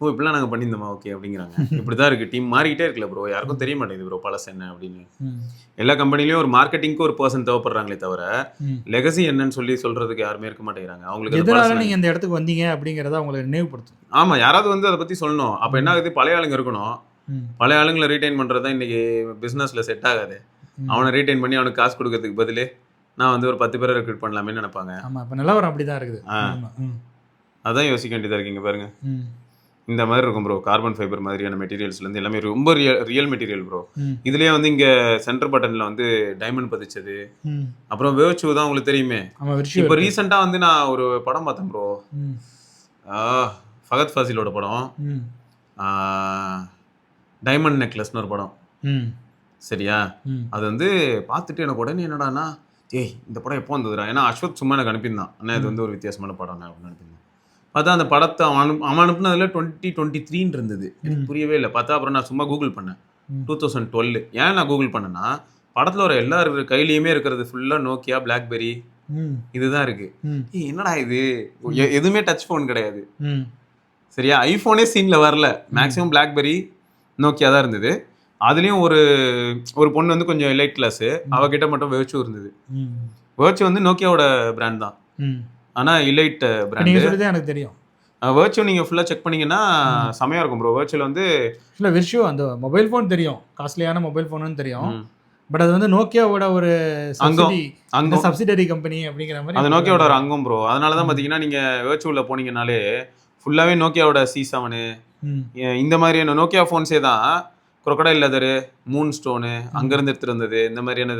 [SPEAKER 1] ஓ இப்படிலாம் நாங்கள் பண்ணியிருந்தோமா ஓகே அப்படிங்கிறாங்க. இப்படிதான் இருக்கு டீம் மாறிக்கிட்டே இருக்குல்ல ப்ரோ, யாருக்கும் தெரிய மாட்டேங்குது ப்ரோ பழசு என்ன அப்படின்னு.
[SPEAKER 2] ம்.
[SPEAKER 1] எல்லா கம்பெனிலையும் ஒரு மார்க்கெட்டிங்க்கு ஒரு பர்சன் தேவைப்படுறாங்களே தவிர
[SPEAKER 2] ம்.
[SPEAKER 1] லெகசி என்னன்னு சொல்லி சொல்றதுக்கு யாருமே இருக்க மாட்டேங்கிறாங்க. அவங்களுக்கு அது
[SPEAKER 2] எதனால
[SPEAKER 1] பழசு.
[SPEAKER 2] நீங்க இந்த இடத்துக்கு வந்தீங்க அப்படிங்கறத உங்களுக்கு நினைவுபடுத்தும்.
[SPEAKER 1] ஆமா, யாராவது வந்து அதை பத்தி சொல்லணும். அப்ப என்ன ஆகுது, பழைய ஆளுங்க இருக்கணும்.
[SPEAKER 2] ம்.
[SPEAKER 1] பழைய ஆளுங்களை ரீடைன் பண்றது தான் இன்னைக்கு பிசினஸ்ல செட் ஆகாது.
[SPEAKER 2] ம்.
[SPEAKER 1] அவனை ரீடைன் பண்ணி அவனுக்கு காசு கொடுக்கறதுக்கு பதிலு நான் வந்து ஒரு 10 பேரை ரெக்ரூட் பண்ணலாமே நினைப்பாங்க.
[SPEAKER 2] ஆமா, இப்ப நிலவரம் அப்படிதான் இருக்குது. ஆமா. ம்.
[SPEAKER 1] அதான் யோசிக்க வேண்டியதா இருக்கீங்க பாருங்க.
[SPEAKER 2] ம்.
[SPEAKER 1] இந்த மாதிரி இருக்கும் ப்ரோ. கார்பன் ஃபைபர் மாதிரியான மெட்டீரியல்ஸ்ல இருந்து எல்லாமே ரொம்ப ரியல் மெட்டீரியல் ப்ரோ.
[SPEAKER 2] ம்.
[SPEAKER 1] இதுலயே வந்து இங்க சென்டர் பட்டன்ல வந்து டைமண்ட் பதிச்சது.
[SPEAKER 2] ம்.
[SPEAKER 1] அப்புறம் வேர்ச்சு தான் உங்களுக்கு தெரியுமே.
[SPEAKER 2] ஆமா, விஷயம்
[SPEAKER 1] இப்போ
[SPEAKER 2] இருக்கு.
[SPEAKER 1] ரீசெண்டா வந்து நான் ஒரு படம் பார்த்தேன் ப்ரோ.
[SPEAKER 2] ம்.
[SPEAKER 1] ஃபகத் ஃபாசிலோட படம்.
[SPEAKER 2] ம்.
[SPEAKER 1] டைமண்ட் நெக்லஸ்னு ஒரு படம்.
[SPEAKER 2] ம்.
[SPEAKER 1] சரியா?
[SPEAKER 2] ம்.
[SPEAKER 1] அது வந்து பார்த்துட்டு எனக்கு உடனே என்னடான்னா, ஏய் இந்த படம் எப்போ வந்ததுடா? ஏன்னா அஸ்வத் சும்மா எனக்கு அனுப்பியிருந்தான். அண்ணா இது வந்து ஒரு வித்தியாசமான படம் அப்படின்னு அனுப்பியிருந்தான். பார்த்தா அந்த படத்தை அவன் அனுப்புனதுல 2023 இருந்தது. எனக்கு புரியவே இல்லை. பார்த்தா அப்புறம் நான் சும்மா கூகுள் பண்ணேன்.
[SPEAKER 2] ம்.
[SPEAKER 1] 2012. ஏன் நான் கூகுள் பண்ணேன்னா, படத்துல வர எல்லார் கையிலயுமே இருக்கிறது ஃபுல்லா நோக்கியா, பிளாக்பெரி
[SPEAKER 2] ம்.
[SPEAKER 1] இதுதான் இருக்கு.
[SPEAKER 2] ம்.
[SPEAKER 1] ஏய் என்னடா இது? எதுவுமே டச் ஃபோன் கிடையாது.
[SPEAKER 2] ம்.
[SPEAKER 1] சரியா? ஐஃபோனே சீன்ல வரல. மேக்ஸிமம் பிளாக்பெரி, நோக்கியா தான் இருந்தது. அதுலயும் ஒரு பொண்ணு வந்து கொஞ்சம் எலைட் கிளாஸ். அவகிட்ட மட்டும் வேர்ச்சு இருந்தது.
[SPEAKER 2] ம்.
[SPEAKER 1] வேர்ச்சு வந்து நோக்கியாவோட பிராண்ட் தான்.
[SPEAKER 2] ம்.
[SPEAKER 1] ஆனா எலைட்
[SPEAKER 2] நீங்க
[SPEAKER 1] பிராண்ட்.
[SPEAKER 2] சொல்லிதான் எனக்கு தெரியும்.
[SPEAKER 1] வேர்ச்சு நீங்க ஃபுல்லா செக் பண்ணீங்கன்னா செமையா இருக்கும் ப்ரோ. வேர்ச்சுல வந்து
[SPEAKER 2] இல்ல விஷு அந்த மொபைல் ஃபோன் தெரியும், காஸ்ட்லியான மொபைல் ஃபோனுன்னு தெரியும்.
[SPEAKER 1] ம்,
[SPEAKER 2] பட் அது வந்து நோக்கியாவோட ஒரு
[SPEAKER 1] அங்கம்.
[SPEAKER 2] அந்த சப்சிடரி கம்பெனி அப்படிங்கிற மாதிரி
[SPEAKER 1] அது நோக்கியாவோட ஒரு அங்கம் ப்ரோ. அதனாலதான் பாத்தீங்கன்னா நீங்க வேர்ச்சு உள்ள போனீங்கனாலே ஃபுல்லாவே நோக்கியாவோட C7
[SPEAKER 2] ம்.
[SPEAKER 1] இந்த மாதிரியான நோக்கியா ஃபோன்ஸே தான். crocodile லெதரு, மூன் ஸ்டோனு அங்கிருந்து எடுத்துட்டு வந்தது. இந்த மாதிரியான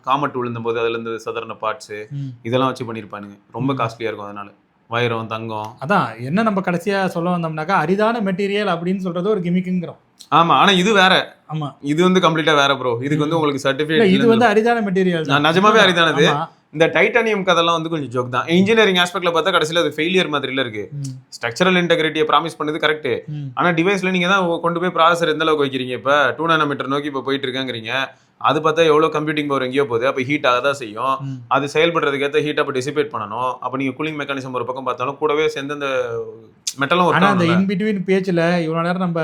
[SPEAKER 1] காமெட் விழுந்தும் போது அதுல இருந்து சதறன பார்ட்ஸ்
[SPEAKER 2] ம்.
[SPEAKER 1] இதெல்லாம் வச்சு பண்ணிருப்பானுங்க. ரொம்ப காஸ்ட்லியா இருக்கும். அதனால வைரம், தங்கம்.
[SPEAKER 2] அதான் என்ன நம்ம கடைசியா சொல்ல வந்தோம்னாக்கா அரிதான மெட்டீரியல் அப்படின்னு சொல்றது ஒரு கிமிக்குங்கிறோம்.
[SPEAKER 1] ஆமா, ஆனா இது வேற.
[SPEAKER 2] ஆமா,
[SPEAKER 1] இது வந்து கம்ப்ளீட்டா வேற ப்ரோ. இதுக்கு வந்து உங்களுக்கு
[SPEAKER 2] இல்ல
[SPEAKER 1] சர்டிபிகேட்
[SPEAKER 2] இது வந்து அரிதான மெட்டீரியல் தான்.
[SPEAKER 1] நிஜமாவே அரிதானது.
[SPEAKER 2] ஆமா.
[SPEAKER 1] இந்த டைட்டானியம் கதெல்லாம் வந்து கொஞ்சம் ஜோக் தான். இன்ஜினியரிங் ஆஸ்பெக்ட்ல பார்த்தா கடைசியில அது ஃபெயிலியர் மாதிரில இருக்கு.
[SPEAKER 2] ம்.
[SPEAKER 1] ஸ்ட்ரக்சரல் இன்டெகிரிட்டியை ப்ராமிஸ் பண்ணது கரெக்ட்.
[SPEAKER 2] ம்.
[SPEAKER 1] ஆனா டிவைஸ்ல நீங்க தான் கொண்டு போய் ப்ராசஸர் எந்த அளவுக்கு வைக்கிறீங்க. இப்ப 2 நானோமீட்டர் நோக்கி இப்ப போயிட்டு இருக்காங்கிறீங்க. அது பார்த்தா எவ்வளவு கம்ப்யூட்டிங் பவர் எங்கேயோ போகுது. அப்ப ஹீட் ஆகதான் செய்யும்.
[SPEAKER 2] ம்.
[SPEAKER 1] அது செயல்படுறதுக்கு ஏற்ற ஹீட் அப்ப டிசிபேட் பண்ணணும். அப்ப நீங்க கூலிங் மெக்கானிசம் ஒரு பக்கம் பார்த்தாலும் கூடவே சேர்ந்து அந்த மெட்டலும்
[SPEAKER 2] ஆனா அந்த
[SPEAKER 1] ஒர்க்
[SPEAKER 2] இன் பிட்வீன் பேஜ்ல இவ்வளவு நேரம் நம்ம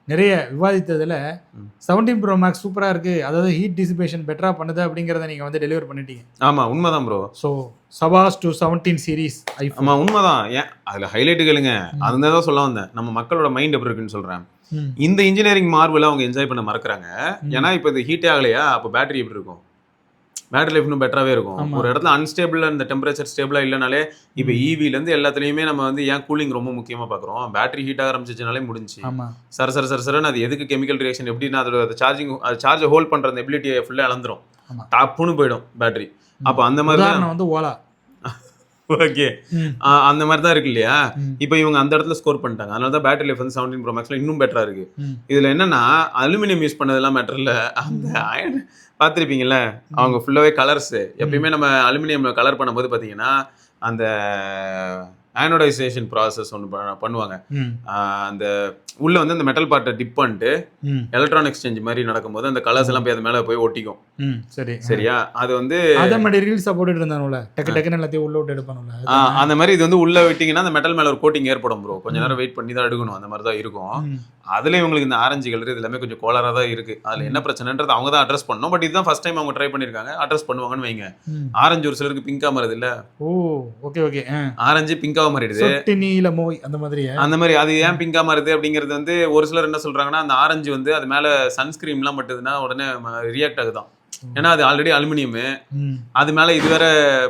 [SPEAKER 2] நிறைய விவாதித்ததுல
[SPEAKER 1] ம்.
[SPEAKER 2] 17 Pro Max சூப்பரா இருக்கு, அதாவது ஹீட் டிசிபேஷன் பெட்டரா பண்ணுது அப்படிங்கறத நீங்க வந்து டெலிவர் பண்ணிட்டீங்க.
[SPEAKER 1] ஆமா, உண்மைதான் ப்ரோ.
[SPEAKER 2] ஸோ சபாஸ் டு 17 சீரீஸ் ஐஃபோன்.
[SPEAKER 1] ஆமா, உண்மைதான். ஏன் அதுல ஹைலைட் கேளுங்க. அதுதான் சொல்ல வந்தேன். நம்ம மக்களோட மைண்ட் எப்படி இருக்குன்னு சொல்றேன்.
[SPEAKER 2] ம்.
[SPEAKER 1] இந்த இன்ஜினியரிங் மார்வெல அவங்க என்ஜாய் பண்ண மறக்கறாங்க.
[SPEAKER 2] ம்.
[SPEAKER 1] ஏன்னா இப்ப இது ஹீட்டே ஆகலையா, அப்ப பேட்டரி எப்படி இருக்கும்? பேட்டரி லைஃப் இன்னும் பெட்டராகவே இருக்கும்.
[SPEAKER 2] ஆமா.
[SPEAKER 1] ஒரு இடத்துல அன்ஸ்டேபிள் அந்த டெம்பரேச்சர் ஸ்டேபிளா இல்லைனாலே இப்போ ஈவிலேருந்து எல்லாத்துலேயுமே நம்ம வந்து ஏன் கூலிங் ரொம்ப முக்கியமாக பார்க்குறோம். பேட்டரி ஹீட் ஆக ஆரம்பிச்சிச்சுனாலே முடிஞ்சு
[SPEAKER 2] ஆமா.
[SPEAKER 1] சரன்னு அது எதுக்கு கெமிக்கல் ரியாக்ஷன் எப்படின்னா அதோட சார்ஜை ஹோல்ட் பண்ணுற அந்த எபிலிட்டியை ஃபுல்லாக இழந்துரும்.
[SPEAKER 2] ஆமா.
[SPEAKER 1] டாப்புன்னு போயிடும் பேட்டரி. அப்போ அந்த மாதிரி தான்
[SPEAKER 2] உதாரணம் வந்து ஓலா.
[SPEAKER 1] ஓகே,
[SPEAKER 2] ம்.
[SPEAKER 1] அந்த மாதிரி தான் இருக்கு இல்லையா.
[SPEAKER 2] ம்.
[SPEAKER 1] இப்போ இவங்க அந்த இடத்துல ஸ்கோர் பண்ணிட்டாங்க. அதனால தான் பேட்டரி லைஃப் வந்து 17 Pro Maxல இன்னும் பெட்டரா இருக்கு.
[SPEAKER 2] ம்.
[SPEAKER 1] இதுல என்னன்னா அலுமினியம் யூஸ் பண்ணதெல்லாம் மேட்டர் இல்ல. அந்த அயன் பார்த்துருப்பீங்கல்ல, அவங்க ஃபுல்லாவே கலர்ஸ். எப்பயுமே நம்ம அலுமினியம் கலர் பண்ணும்போது பாத்தீங்கன்னா அந்த அயனோடைசேஷன் ப்ராசஸ் ஒன்று பண்ணுவாங்க.
[SPEAKER 2] ம்.
[SPEAKER 1] அந்த உள்ள வந்து அந்த மெட்டல் பார்ட்டை டிப் பண்ணிட்டு
[SPEAKER 2] ம்.
[SPEAKER 1] எலக்ட்ரான் எக்ஸ்சேஞ்ச் மாதிரி நடக்கும்போது அந்த கலர்ஸ் எல்லாம் போய் அது மேல போய் ஒட்டிக்கும்.
[SPEAKER 2] ம். சரி.
[SPEAKER 1] சரியா? அது வந்து
[SPEAKER 2] அத மாதிரி ரீல்ஸ் போட்டுட்டு இருந்தானுல, டக்கு டக்குன்னு எல்லாத்தையும் உள்ள விட்டு எடுப்பானுல.
[SPEAKER 1] அந்த மாதிரி இது வந்து உள்ள விட்டீங்கன்னா அந்த மெட்டல் மேல ஒரு கோட்டிங் ஏற்படும் ப்ரோ. கொஞ்ச நேரம் வெயிட் பண்ணி தான் எடுக்கணும். அந்த மாதிரி தான் இருக்கும்.
[SPEAKER 2] ம்.
[SPEAKER 1] அதுல இவங்களுக்கு இந்த ஆரஞ்சு கலர் இது எல்லாமே கொஞ்சம் கோலரா தான் இருக்கு. அதுல என்ன பிரச்சனைன்றது அவங்க தான் அட்ரஸ் பண்ணணும். பட் இதுதான் ஃபர்ஸ்ட் டைம் அவங்க ட்ரை பண்ணிருக்காங்க. அட்ரஸ் பண்ணுவாங்கன்னு வைங்க.
[SPEAKER 2] ம்.
[SPEAKER 1] ஆரஞ்சு ஒரு சிலருக்கு பிங்கா மாறுது இல்ல,
[SPEAKER 2] ஓ ஓகே ஓகே.
[SPEAKER 1] ஆரஞ்சு பிங்காவா மாறிடுது.
[SPEAKER 2] சொட்டு நீல மோய் அந்த மாதிரி.
[SPEAKER 1] அந்த மாதிரி அது ஏன் பிங்கா மாறுது அப்படிங்கிறது வந்து ஒரு சிலர் என்ன சொல்றாங்கன்னா அந்த ஆரஞ்சு வந்து அது மேல சன்ஸ்கிரீம் எல்லாம் பட்டுதுன்னா உடனே ரியாக்ட் ஆகுதான். ஏன்னா அது ஆல்ரெடி அலுமினியம்.
[SPEAKER 2] ம்.
[SPEAKER 1] அது மேல இது வேற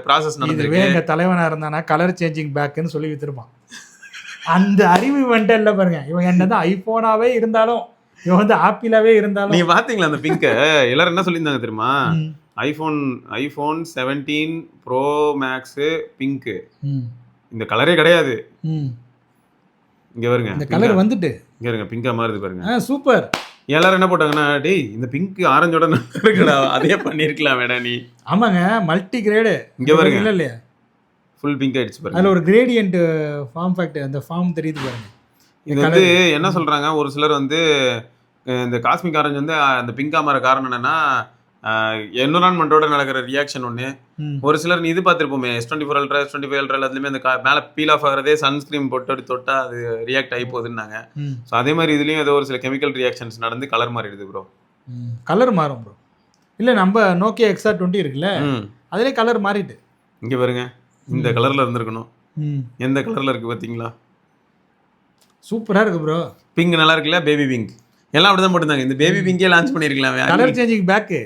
[SPEAKER 1] ப்ராசஸ்
[SPEAKER 2] இதுவே
[SPEAKER 1] நடந்திருக்கு.
[SPEAKER 2] எங்க தலைவனா இருந்தானா கலர் சேஞ்சிங் பேக்குன்னு சொல்லி வித்துருப்பான். அந்த அறிவு வந்துட்டு இல்ல பாருங்க. இவன் என்னதான் ஐபோனாவே இருந்தாலும், இவன் வந்து ஆப்பிளாவே இருந்தாலும்.
[SPEAKER 1] நீ பாத்தீங்களா அந்த பிங்க? எல்லாரும் என்ன சொல்லியிருந்தாங்க தெரியுமா?
[SPEAKER 2] ம்.
[SPEAKER 1] IPhone 17 pro max pink.
[SPEAKER 2] ம்.
[SPEAKER 1] இந்த கலரே கிடையாது.
[SPEAKER 2] ம்.
[SPEAKER 1] இங்க பாருங்க,
[SPEAKER 2] இந்த கலர் வந்துட்டு
[SPEAKER 1] இங்க இருங்க, பிங்கா மாறுது பாருங்க.
[SPEAKER 2] சூப்பர்.
[SPEAKER 1] எல்லாரும் என்ன போட்டாங்கன்னா, டேய் இந்த பிங்க் ஆரஞ்சோட நல்லா இருக்குடா, அதே பண்ணிருக்கலாம் வேடா நீ.
[SPEAKER 2] ஆமாங்க, மல்டி கிரேடு.
[SPEAKER 1] இங்க பாருங்க,
[SPEAKER 2] இல்ல இல்லையா,
[SPEAKER 1] ஃபுல் பிங்க் ஆயிடுச்சு பாருங்க.
[SPEAKER 2] அதுல ஒரு கிரேடியன்ட் ஃபார்ம் ஃபேக்டர், அந்த ஃபார்ம் தெரியுது பாருங்க.
[SPEAKER 1] இது வந்து என்ன சொல்றாங்க ஒரு சிலர் வந்து இந்த காஸ்மிக் ஆரஞ்சு வந்து அந்த பிங்கா மாற காரணம் என்னன்னா என்விரான்மெண்டோட நடக்கிற ரியாக்ஷன் ஒன்று.
[SPEAKER 2] ம்.
[SPEAKER 1] ஒரு சிலர் நீ இது பார்த்துருப்போமே S24 Ultra S25 Ultra எல்லாத்துலேயுமே அந்த மேலே பீல் ஆஃப் ஆகிறதே சன்ஸ்கிரீன் போட்டு அப்படி தொட்டா அது ரியாக்ட் ஆகி போகுதுன்னாங்க.
[SPEAKER 2] ம்.
[SPEAKER 1] ஸோ அதே மாதிரி இதுலேயும் ஏதோ ஒரு சில கெமிக்கல் ரியாக்ஷன்ஸ் நடந்து கலர் மாறிடுது ப்ரோ.
[SPEAKER 2] கலர் மாறும் ப்ரோ. இல்லை நம்ம நோக்கியா XR20 இருக்குல்ல, அதிலே கலர் மாறிட்டு.
[SPEAKER 1] இங்கே பாருங்க, இந்த கலரில் இருந்திருக்கணும்,
[SPEAKER 2] ம்.
[SPEAKER 1] எந்த கலரில் இருக்குது பார்த்தீங்களா?
[SPEAKER 2] சூப்பராக இருக்கு ப்ரோ.
[SPEAKER 1] பிங்க் நல்லா இருக்குல்ல, பேபி பிங்க் எல்லாம் அப்படி தான் போட்டுருந்தாங்க. இந்த பேபி பிங்கே லான்ச் பண்ணியிருக்கலாம்.
[SPEAKER 2] Colour changing back.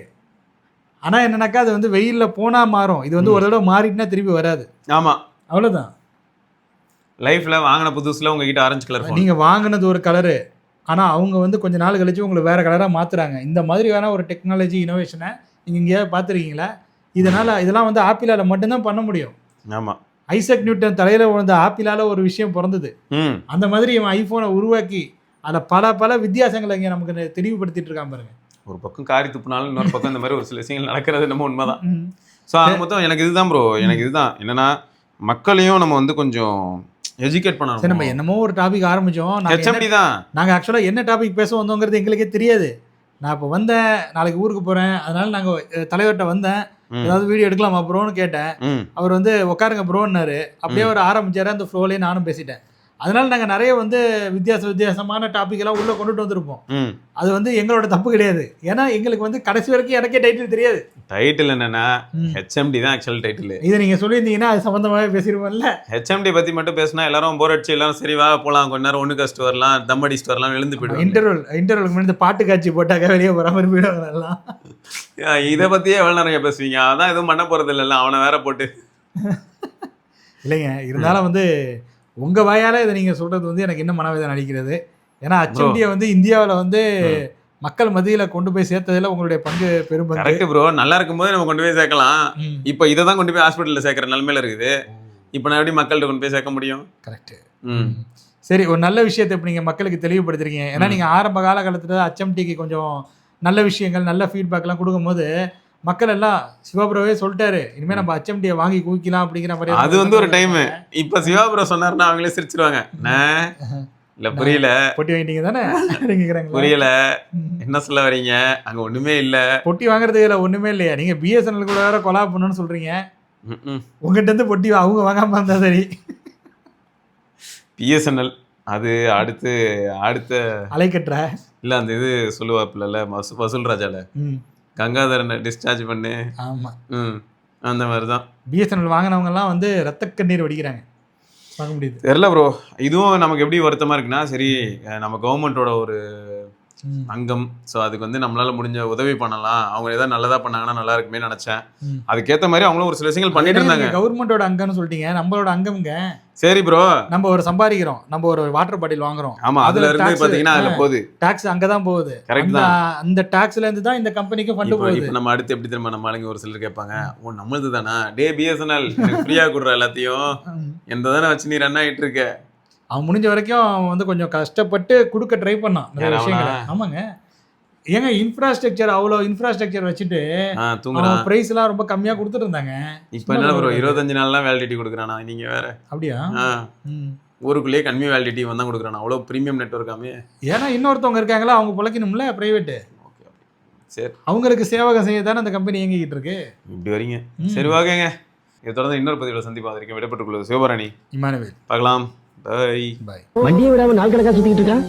[SPEAKER 2] ஆனால் என்னன்னாக்கா அது வந்து வெயிலில் போனால் மாறும், இது வந்து ஒரு தடவை மாறிட்டுனா திருப்பி வராது.
[SPEAKER 1] ஆமாம்,
[SPEAKER 2] அவ்வளோதான்.
[SPEAKER 1] லைஃப்பில் வாங்கின புதுசில் உங்ககிட்ட ஆரஞ்சு கலர் ஃபோன்,
[SPEAKER 2] நீங்கள் வாங்கினது ஒரு கலரு, ஆனால் அவங்க வந்து கொஞ்ச நாள் கழிச்சு உங்களுக்கு வேறு கலராக மாற்றுறாங்க. இந்த மாதிரியான ஒரு டெக்னாலஜி இனோவேஷனை நீங்கள் எங்கேயாவது பார்த்துருக்கீங்களா? இதெல்லாம் வந்து ஆப்பிளால் மட்டும்தான் பண்ண முடியும்.
[SPEAKER 1] ஆமாம்,
[SPEAKER 2] ஐசக் நியூட்டன் தலையில் விழுந்த ஆப்பிளால் ஒரு விஷயம் பிறந்தது. அந்த மாதிரி இவன் ஐஃபோனை உருவாக்கி அதில் பல வித்தியாசங்களை இங்கே நமக்கு தெளிவுபடுத்திட்டு இருக்கான் பாருங்க.
[SPEAKER 1] ஒரு பக்கம் காரி துப்புனாலும் இன்னொரு பக்கம் இந்த மாதிரி ஒரு சில விஷயங்கள் நடக்கிறது நம்ம உண்மைதான். ஸோ அது மொத்தம் எனக்கு இதுதான் ப்ரோ, எனக்கு இதுதான் என்னன்னா மக்களையும் நம்ம வந்து கொஞ்சம் எஜுகேட் பண்ணணும்.
[SPEAKER 2] சரி, நம்ம என்னமோ ஒரு டாபிக் ஆரம்பித்தோம். நாங்கள் ஆக்சுவலாக என்ன டாபிக் பேச வந்தோங்கிறது எங்களுக்கே தெரியாது. நான் இப்போ வந்தேன், நாளைக்கு ஊருக்கு போகிறேன், அதனால நாங்கள் தலைவர்கிட்ட வந்தேன், ஏதாவது வீடியோ எடுக்கலாமா ப்ரோன்னு கேட்டேன். அவர் வந்து உட்காருங்க ப்ரோன்னாரு. அப்படியே அவர் ஆரம்பிச்சாரு, அந்த ஃப்ளோலேயே நானும் பேசிட்டேன். அதனால நாங்கள் நிறைய வந்து வித்தியாசமான டாபிக் எல்லாம் உள்ளே கொண்டுட்டு வந்திருப்போம். அது வந்து எங்களோட தப்பு கிடையாது. ஏன்னா எங்களுக்கு வந்து கடைசி வரைக்கும் எனக்கே டைட்டில் தெரியாது.
[SPEAKER 1] டைட்டில் என்னன்னா HMD தான் ஆக்சுவல் டைட்டில்.
[SPEAKER 2] இதை நீங்கள் சொல்லியிருந்தீங்கன்னா அது சம்மந்தமாகவே பேசிடுவோம்ல.
[SPEAKER 1] HMD பற்றி மட்டும் பேசினா எல்லாரும் போர் அடிச்சு எல்லாரும் சரி வா போகலாம், கொஞ்ச நேரம் ஒன்று கஷ்டம் வரலாம், தம் அடிச்சுட்டு வரலாம், எழுந்து போயிடுவோம்.
[SPEAKER 2] இன்டர்வலுக்கு முன்னாடி பாட்டு காட்சி போட்டாக்க வெளியே போகிற மாதிரி போயிடுவாங்க எல்லாம்.
[SPEAKER 1] இதை பற்றியே எவ்வளோ நேரம் பேசுவீங்க? அதான் எதுவும் பண்ண போகிறது இல்லைல்ல, அவனை வேற போட்டு.
[SPEAKER 2] இல்லைங்க, இருந்தாலும் வந்து உங்கள் வாயால் இதை நீங்கள் சொல்கிறது வந்து எனக்கு என்ன மனவேதனை அளிக்கிறது. ஏன்னா HMD வந்து இந்தியாவில் வந்து மக்கள் மத்தியில் கொண்டு போய் சேர்த்ததில் உங்களுடைய பங்கு பெரும்.
[SPEAKER 1] கரெக்ட் ப்ரோ, நல்லா இருக்கும்போது நம்ம கொண்டு போய் சேர்க்கலாம். இப்போ இதை தான் கொண்டு போய் ஹாஸ்பிட்டலில் சேர்க்குற நிலைமையில இருக்குது. இப்போ நான் எப்படி மக்கள்கிட்ட கொண்டு போய் சேர்க்க முடியும்? கரெக்டு.
[SPEAKER 2] சரி, ஒரு நல்ல விஷயத்தை இப்போ நீங்கள் மக்களுக்கு தெளிவுபடுத்துறீங்க. ஏன்னா நீங்கள் ஆரம்ப காலகட்டத்தில் HMDக்கு கொஞ்சம் நல்ல விஷயங்கள் நல்ல ஃபீட்பேக்லாம் கொடுக்கும்போது மக்கள் எல்லாம் சிவாபுரவே சொல்லிட்டாரு, இனிமேல் நம்ம HMDயை வாங்கி குவிக்கலாம் அப்படிங்கிற மாதிரி.
[SPEAKER 1] அது வந்து ஒரு டைம். இப்போ சிவாபுரம் சொன்னாருன்னா அவங்களே சிரிச்சிருவாங்க. இல்ல புரியல,
[SPEAKER 2] பொட்டி வாங்கிட்டீங்க தானே
[SPEAKER 1] புரியல, என்ன சொல்ல வரீங்க? அங்க ஒண்ணுமே இல்ல.
[SPEAKER 2] பொட்டி வாங்குறதுக்கு இல்ல, ஒண்ணுமே இல்லையா? நீங்க BSNL கூட வேற கொலாப் பண்ணணும்னு சொல்றீங்க. உங்ககிட்ட இருந்து பொட்டி அவங்க வாங்காம இருந்தா சரி.
[SPEAKER 1] BSNL அது அடுத்த
[SPEAKER 2] அலைக்கட்டுற
[SPEAKER 1] இல்ல அந்த இது சொல்லுவாப்புல வசூல் ராஜால கங்காதரனை டிஸ்சார்ஜ் பண்ணு.
[SPEAKER 2] ஆமா,
[SPEAKER 1] அந்த மாதிரிதான்
[SPEAKER 2] BSNL வாங்கினவங்க எல்லாம் வந்து ரத்த கண்ணீர் வடிக்கிறாங்க. பார்க்க முடியுது.
[SPEAKER 1] தெரியல ப்ரோ, இதுவும் நமக்கு எப்படி வருத்தமா இருக்குன்னா, சரி நம்ம கவர்மெண்டோட ஒரு அங்கம், ஸோ அதுக்கு வந்து நம்மளால முடிஞ்ச உதவி பண்ணலாம், அவங்க ஏதாவது நல்லதா பண்ணாங்கன்னா நல்லா இருக்குமே நினைச்சேன். அதுக்கேற்ற மாதிரி அவங்களும் ஒரு சில விஷயங்கள் பண்ணிட்டு இருந்தாங்க.
[SPEAKER 2] கவர்மெண்டோட அங்கம்னு சொல்லிட்டீங்க, நம்மளோட அங்கம்ங்க.
[SPEAKER 1] சரி ப்ரோ,
[SPEAKER 2] நம்ம ஒரு சம்பாதிக்கிறோம், நம்ம ஒரு வாட்டர் பாட்டில் வாங்குறோம்.
[SPEAKER 1] ஆமா, அதுல இருந்து பாத்தீங்கன்னா அதுல போகுது
[SPEAKER 2] டாக்ஸ், அங்கதான் போகுது. கரெக்ட் தான். அந்த டாக்ஸ்ல இருந்து தான் இந்த கம்பெனிக்கு ஃபண்ட் போகுது.
[SPEAKER 1] இப்போ நம்ம அடுத்து எப்படி தெரியுமா, நம்ம ஆளுங்க ஒரு சிலர் கேட்பாங்க, ஓ நம்மளது தானா, டே BSNL ஃப்ரீயா கொடுற எல்லாத்தையும் எந்த தானே வச்சு நீ ரன் ஆகிட்டு இருக்க.
[SPEAKER 2] அவன் முடிஞ்ச வரைக்கும் அவன் வந்து கொஞ்சம் கஷ்டப்பட்டு கொடுக்க ட்ரை பண்ணான் நிறைய விஷயங்களை. ஆமாங்க, ஏங்க இன்ஃப்ராஸ்ட்ரக்சர் அவ்வளோ இன்ஃப்ராஸ்ட்ரக்சர் வச்சுட்டு பிரைஸ் எல்லாம் ரொம்ப கம்மியா கொடுத்துட்டு இருந்தாங்க.
[SPEAKER 1] இப்போ என்ன ப்ரோ 25 நாள்லாம் வேலிடிட்டி கொடுக்குறானா? நீங்க வேற.
[SPEAKER 2] அப்படியா?
[SPEAKER 1] ஊருக்குள்ளேயே கம்மி வேலிடிட்டி வந்தா கொடுக்குறானா? அவ்வளோ ப்ரீமியம் நெட்வொர்க்காமே.
[SPEAKER 2] ஏன்னா இன்னொருத்தவங்க இருக்காங்களா, அவங்க பிழைக்கணும்ல, பிரைவேட்டு.
[SPEAKER 1] சரி,
[SPEAKER 2] அவங்களுக்கு சேவகம் செய்ய தானே அந்த கம்பெனி இயங்கிட்டு இருக்கு.
[SPEAKER 1] இப்படி வரீங்க. சரி ஓகேங்க, இதை தொடர்ந்து இன்னொரு பதிவில் சந்திப்பாதிருக்கேன். விடப்பட்டுள்ளது சிவபரணி,
[SPEAKER 2] இமானுவேல்.
[SPEAKER 1] பார்க்கலாம். Bye
[SPEAKER 3] bye. வண்டியை விடாம நாள் கணக்கா சுத்திட்டு இருக்கான்.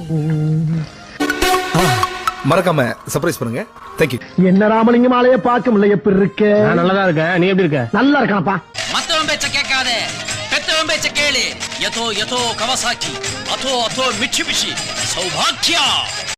[SPEAKER 4] மறக்காம சர்ப்ரைஸ் பண்ணுங்க. தேங்க்யூ.
[SPEAKER 3] என்ன ராமலிங்கம் ஆளைய பார்க்க முடியல, எப்படி இருக்க? நான் நல்லதா இருக்கேன், நீ எப்படி இருக்க? நல்லா இருக்கானப்பா. மத்தவன் பேச்ச கேட்காதே, பெத்தவன் பேச்ச கேளு. யதோ யதோ கவசாக்கி, அதோ அதோ மிட்சுபிஷி, சௌபாக்கியா.